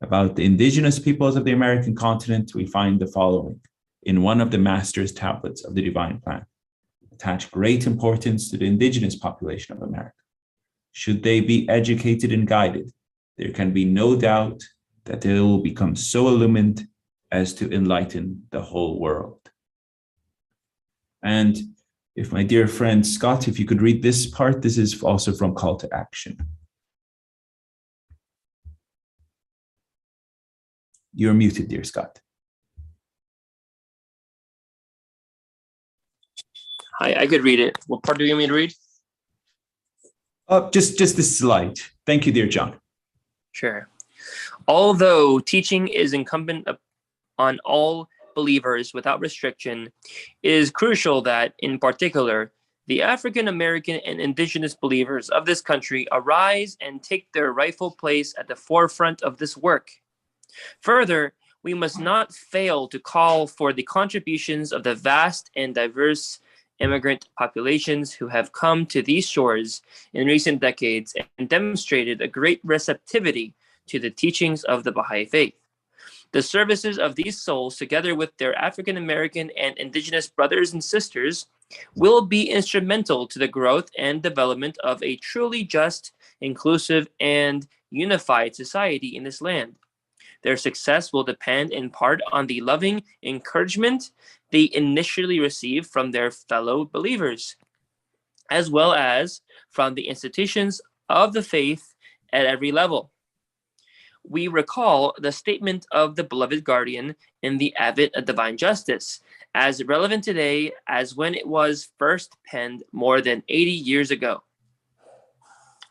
About the indigenous peoples of the American continent, we find the following in one of the master's tablets of the Divine Plan. Attach great importance to the indigenous population of America. Should they be educated and guided, there can be no doubt that they will become so illumined as to enlighten the whole world. And if my dear friend Scott, if you could read this part, this is also from Call to Action. You're muted, dear Scott. Hi, I could read it. What part do you want me to read? Just this slide. Thank you, dear John. Sure. Although teaching is incumbent on all believers without restriction, it is crucial that, in particular, the African American and indigenous believers of this country arise and take their rightful place at the forefront of this work. Further, we must not fail to call for the contributions of the vast and diverse immigrant populations who have come to these shores in recent decades and demonstrated a great receptivity to the teachings of the Baha'i faith. The services of these souls, together with their African American and indigenous brothers and sisters, will be instrumental to the growth and development of a truly just, inclusive, and unified society in this land. Their success will depend in part on the loving encouragement they initially receive from their fellow believers, as well as from the institutions of the faith at every level. We recall the statement of the beloved guardian in the Advent of Divine Justice, as relevant today as when it was first penned more than 80 years ago.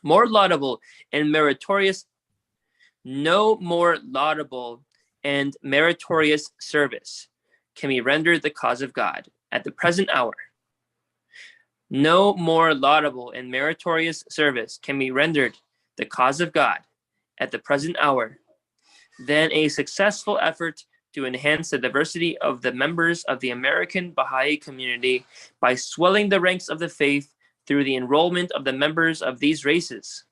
More laudable and meritorious, no more laudable and meritorious service can be rendered the cause of God at the present hour. No more laudable and meritorious service can be rendered the cause of God at the present hour than a successful effort to enhance the diversity of the members of the American Baha'i community by swelling the ranks of the faith through the enrollment of the members of these races.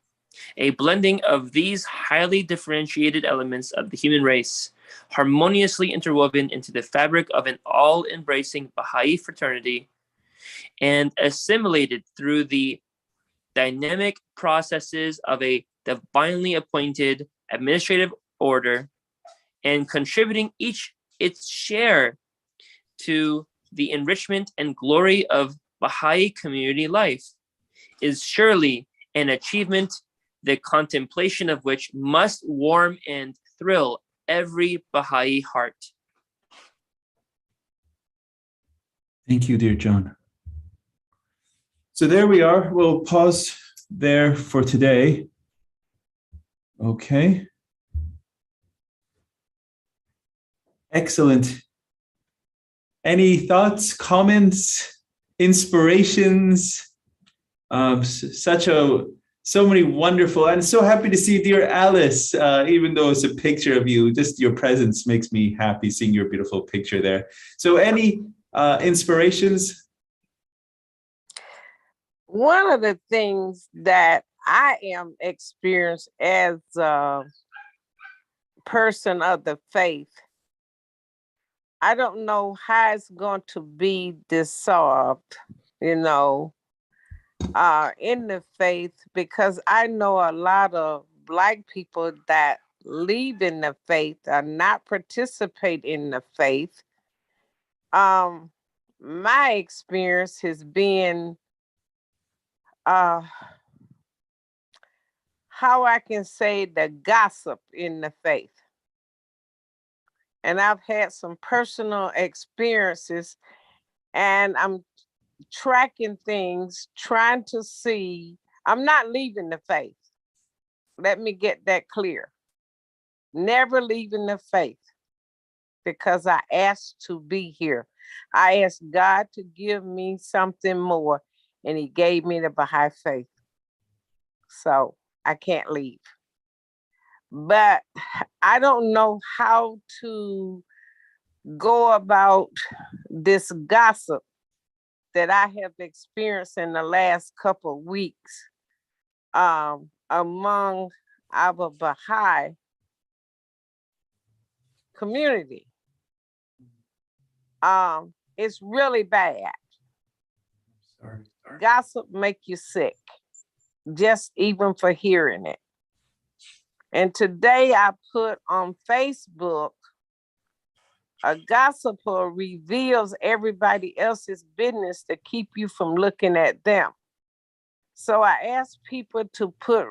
A blending of these highly differentiated elements of the human race, harmoniously interwoven into the fabric of an all-embracing Baha'i fraternity, and assimilated through the dynamic processes of a divinely appointed administrative order, and contributing each its share to the enrichment and glory of Baha'i community life, is surely an achievement the contemplation of which must warm and thrill every Baha'i heart. Thank you, dear John. So there we are. We'll pause there for today. Okay. Excellent. Any thoughts, comments, inspirations? Such a So many wonderful, and so happy to see dear Alice, even though it's a picture of you, just your presence makes me happy seeing your beautiful picture there. So any inspirations? One of the things that I am experienced as a person of the faith, I don't know how it's going to be dissolved, in the faith, because I know a lot of Black people that leave in the faith are not participate in the faith. My experience has been how I can say the gossip in the faith. And I've had some personal experiences, and I'm tracking things, trying to see. I'm not leaving the faith. Let me get that clear. Never leaving the faith, because I asked to be here. I asked God to give me something more, and he gave me the Baha'i faith. So I can't leave. But I don't know how to go about this gossip that I have experienced in the last couple of weeks among our Baha'i community. It's really bad. Sorry. Gossip make you sick, just even for hearing it. And today I put on Facebook, a gossiper reveals everybody else's business to keep you from looking at them. So I ask people to put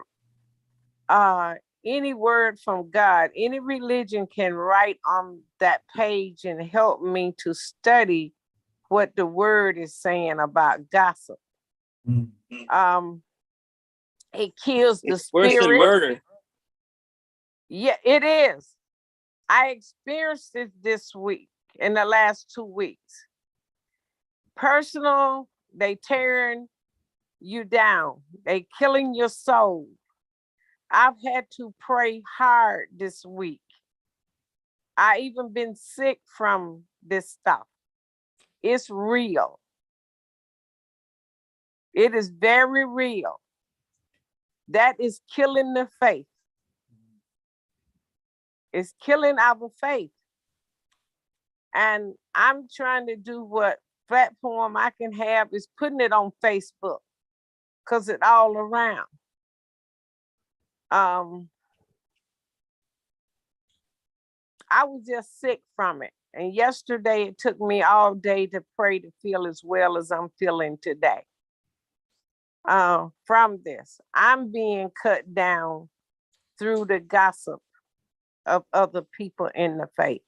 any word from God, any religion can write on that page and help me to study what the word is saying about gossip. Mm-hmm. It kills the It's worse than spirit. murder. Yeah, it is. I experienced it this week, in the last 2 weeks. Personal, they tearing you down. They killing your soul. I've had to pray hard this week. I even been sick from this stuff. It's real. It is very real. That is killing the faith. It's killing our faith. And I'm trying to do what platform I can have is putting it on Facebook, because it's all around. I was just sick from it. And yesterday it took me all day to pray to feel as well as I'm feeling today. From this, I'm being cut down through the gossip of other people in the faith.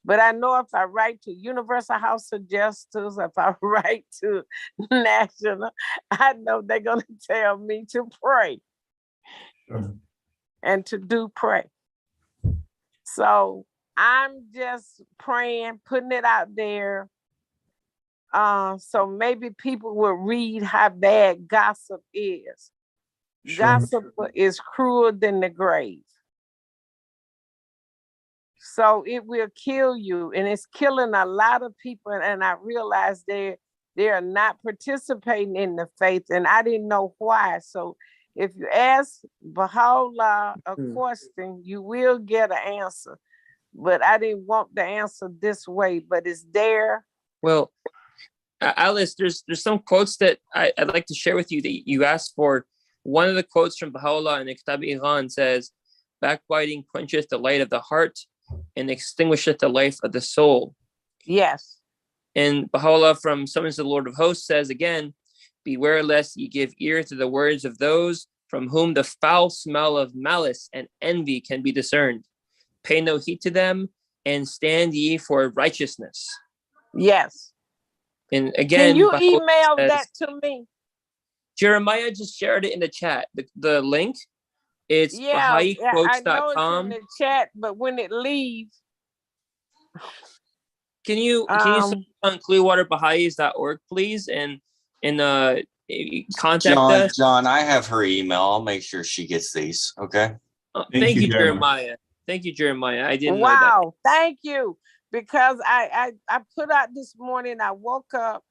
But I know if I write to Universal House of Justice, if I write to National, I know they're going to tell me to pray. Sure. And to do pray. So I'm just praying, putting it out there. So maybe people will read how bad gossip is. Sure. Gossip is cruel than the grave. So it will kill you, and it's killing a lot of people. And I realized they are not participating in the faith, and I didn't know why. So if you ask Baha'u'llah a question, you will get an answer. But I didn't want the answer this way, but it's there. Well, Alice, there's some quotes that I'd like to share with you that you asked for. One of the quotes from Baha'u'llah in the Kitab-i-Iran says, "Backbiting quencheth the light of the heart and extinguisheth the life of the soul." Yes. And Baha'u'llah from Summons to the Lord of Hosts says again, "Beware lest ye give ear to the words of those from whom the foul smell of malice and envy can be discerned. Pay no heed to them, and stand ye for righteousness." Yes. And again, can you Baha'u'llah email says, that to me? Jeremiah just shared it in the chat. The link, it's Yeah, I know it's in Baha'iQuotes.com. the chat, but when it leaves, Can you send on clearwaterbaha'is.org, please, and contact us. John, I have her email. I'll make sure she gets these. Okay. Thank you, Jeremiah. Thank you, Jeremiah. I didn't know Wow, thank you. Because I put out this morning, I woke up,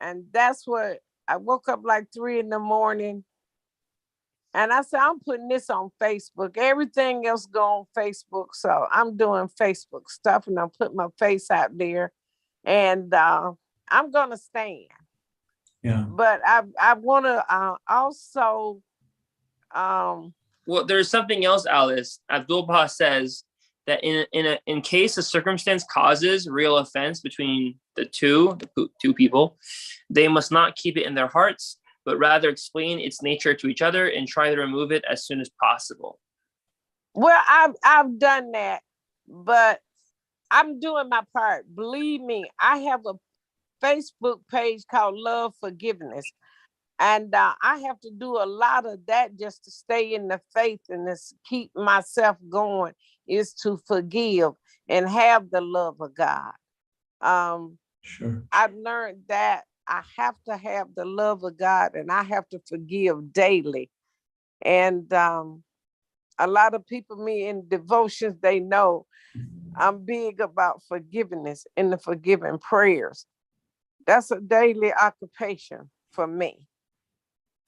and that's what I woke up like 3 a.m. And I said, I'm putting this on Facebook. Everything else go on Facebook. So I'm doing Facebook stuff, and I'm putting my face out there, and I'm going to stand. Yeah. But I want to also. Well, there's something else, Alice. Abdul Baha says that in case a circumstance causes real offense between the two people, they must not keep it in their hearts, but rather explain its nature to each other and try to remove it as soon as possible. Well, I've done that, but I'm doing my part. Believe me, I have a Facebook page called Love Forgiveness. And I have to do a lot of that just to stay in the faith and to keep myself going, is to forgive and have the love of God. Sure. I've learned that I have to have the love of God, and I have to forgive daily. And a lot of people, me in devotions, they know I'm big about forgiveness and the forgiving prayers. That's a daily occupation for me.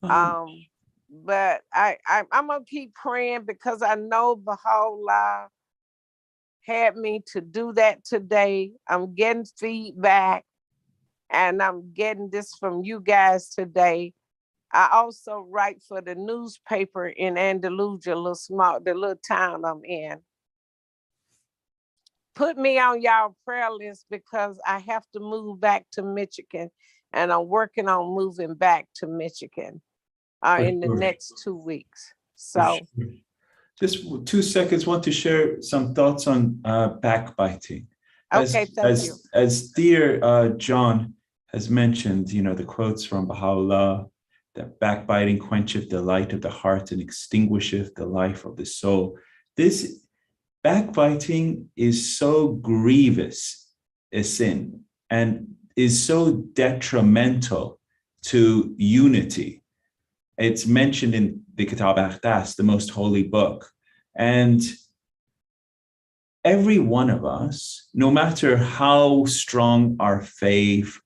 But I'm gonna keep praying, because I know Baha'u'llah had me to do that today. I'm getting feedback, and I'm getting this from you guys today. I also write for the newspaper in Andalusia, the little town I'm in. Put me on y'all prayer list, because I have to move back to Michigan, and I'm working on moving back to Michigan in the next 2 weeks. So just 2 seconds, want to share some thoughts on backbiting. Okay, thank you. As dear John has mentioned, the quotes from Baha'u'llah, that backbiting quencheth the light of the heart and extinguisheth the life of the soul. This backbiting is so grievous a sin and is so detrimental to unity. It's mentioned in the Kitab Aqdas, the most holy book. And every one of us, no matter how strong our faith,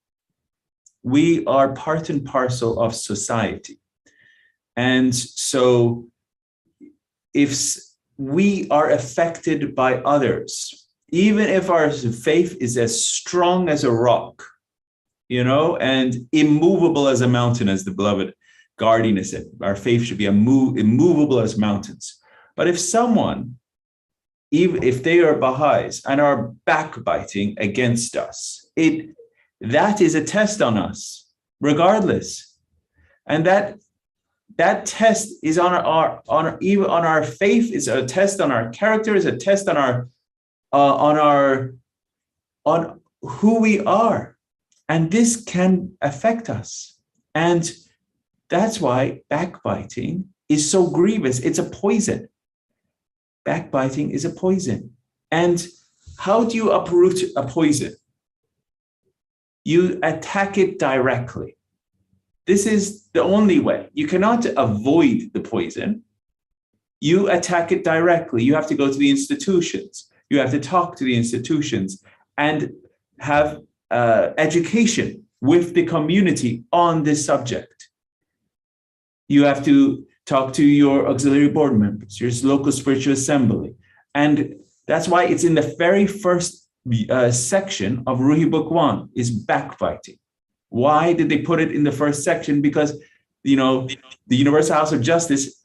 we are part and parcel of society. And so if we are affected by others, even if our faith is as strong as a rock, and immovable as a mountain, as the beloved Guardian said, our faith should be immovable as mountains. But if someone, even if they are Baha'is and are backbiting against us, that is a test on us, regardless. And that test is on our faith, is a test on our character, is a test on who we are. And this can affect us. And that's why backbiting is so grievous. It's a poison. Backbiting is a poison. And how do you uproot a poison? You attack it directly. This is the only way. You cannot avoid the poison. You attack it directly. You have to go to the institutions. You have to talk to the institutions and have education with the community on this subject. You have to talk to your auxiliary board members, your local spiritual assembly. And that's why it's in the very first section of Ruhi Book 1 is backbiting. Why did they put it in the first section? Because, the Universal House of Justice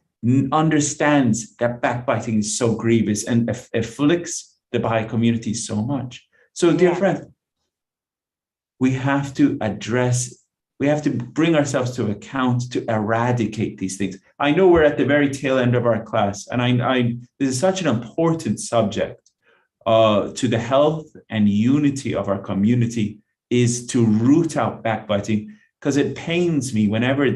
understands that backbiting is so grievous and afflicts the Baha'i community so much. So, dear friends, we have to bring ourselves to account to eradicate these things. I know we're at the very tail end of our class, and this is such an important subject to the health and unity of our community, is to root out backbiting, because it pains me whenever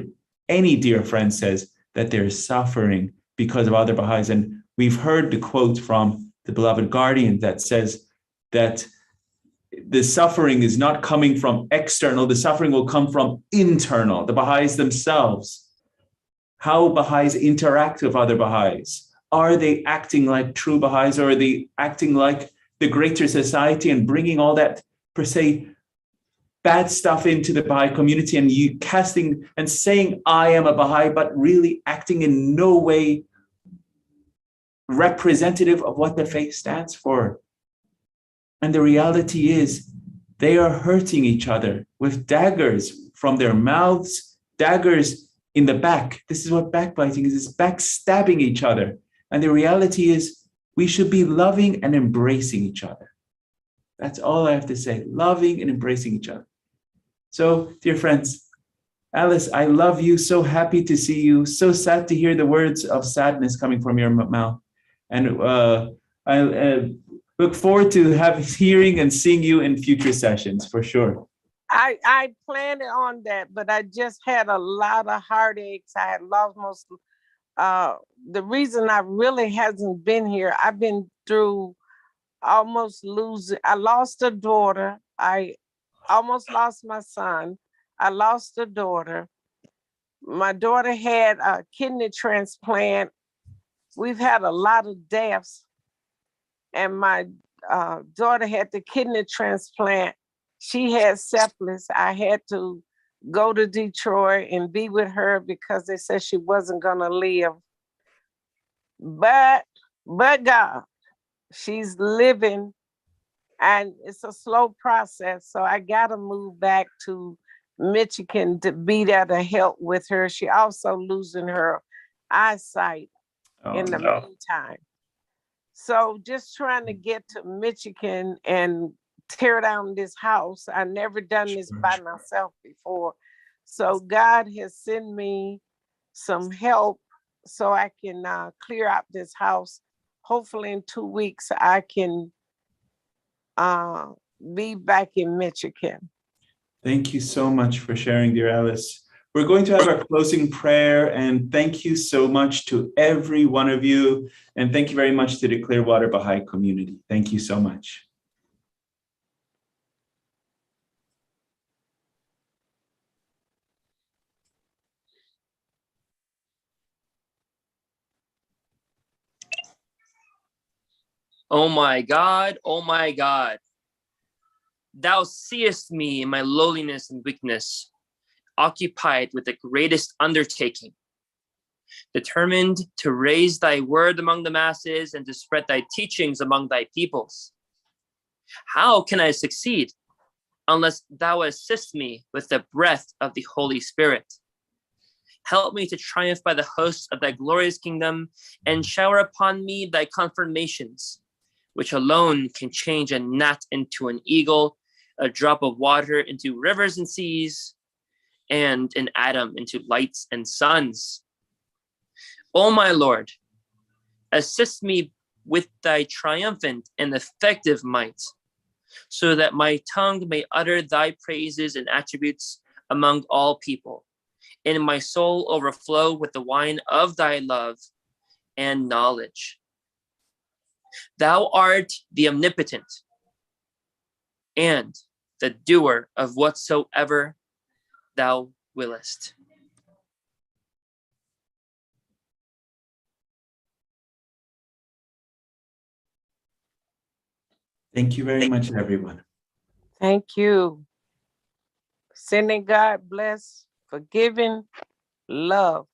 any dear friend says that they're suffering because of other Baha'is. And we've heard the quote from the beloved Guardian that says that the suffering is not coming from external, the suffering will come from internal, the Baha'is themselves. How Baha'is interact with other Baha'is. Are they acting like true Baha'is, or are they acting like the greater society and bringing all that, per se, bad stuff into the Baha'i community, and you casting and saying, I am a Baha'i, but really acting in no way representative of what the faith stands for. And the reality is they are hurting each other with daggers from their mouths, daggers in the back. This is what backbiting is, it's backstabbing each other. And the reality is we should be loving and embracing each other. That's all I have to say, loving and embracing each other. So, dear friends, Alice, I love you, so happy to see you, so sad to hear the words of sadness coming from your mouth. And I look forward to hearing and seeing you in future sessions, for sure. I planned on that, but I just had a lot of heartaches. I had lost most, the reason I really hasn't been here, I've been through almost losing, I lost a daughter. I almost lost my son. I lost a daughter. My daughter had a kidney transplant. We've had a lot of deaths. And my daughter had the kidney transplant. She had sepsis. I had to go to Detroit and be with her because they said she wasn't gonna live. But God, she's living, and it's a slow process. So I gotta move back to Michigan to be there to help with her. She also losing her eyesight in the meantime. So just trying to get to Michigan and tear down this house. I've never done this by myself before. So God has sent me some help so I can clear out this house. Hopefully in 2 weeks, I can be back in Michigan. Thank you so much for sharing, dear Alice. We're going to have our closing prayer, and thank you so much to every one of you. And thank you very much to the Clearwater Baha'i community. Thank you so much. O my God, thou seest me in my lowliness and weakness, occupied with the greatest undertaking, determined to raise thy word among the masses and to spread thy teachings among thy peoples. How can I succeed unless thou assist me with the breath of the Holy Spirit? Help me to triumph by the hosts of thy glorious kingdom and shower upon me thy confirmations, which alone can change a gnat into an eagle, a drop of water into rivers and seas, and an atom into lights and suns. O my Lord, assist me with thy triumphant and effective might, so that my tongue may utter thy praises and attributes among all people, and my soul overflow with the wine of thy love and knowledge. Thou art the omnipotent and the doer of whatsoever thou willest. Thank you very much, everyone. Thank you. Sending God bless, forgiving, love.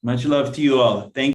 Much love to you all. Thank you.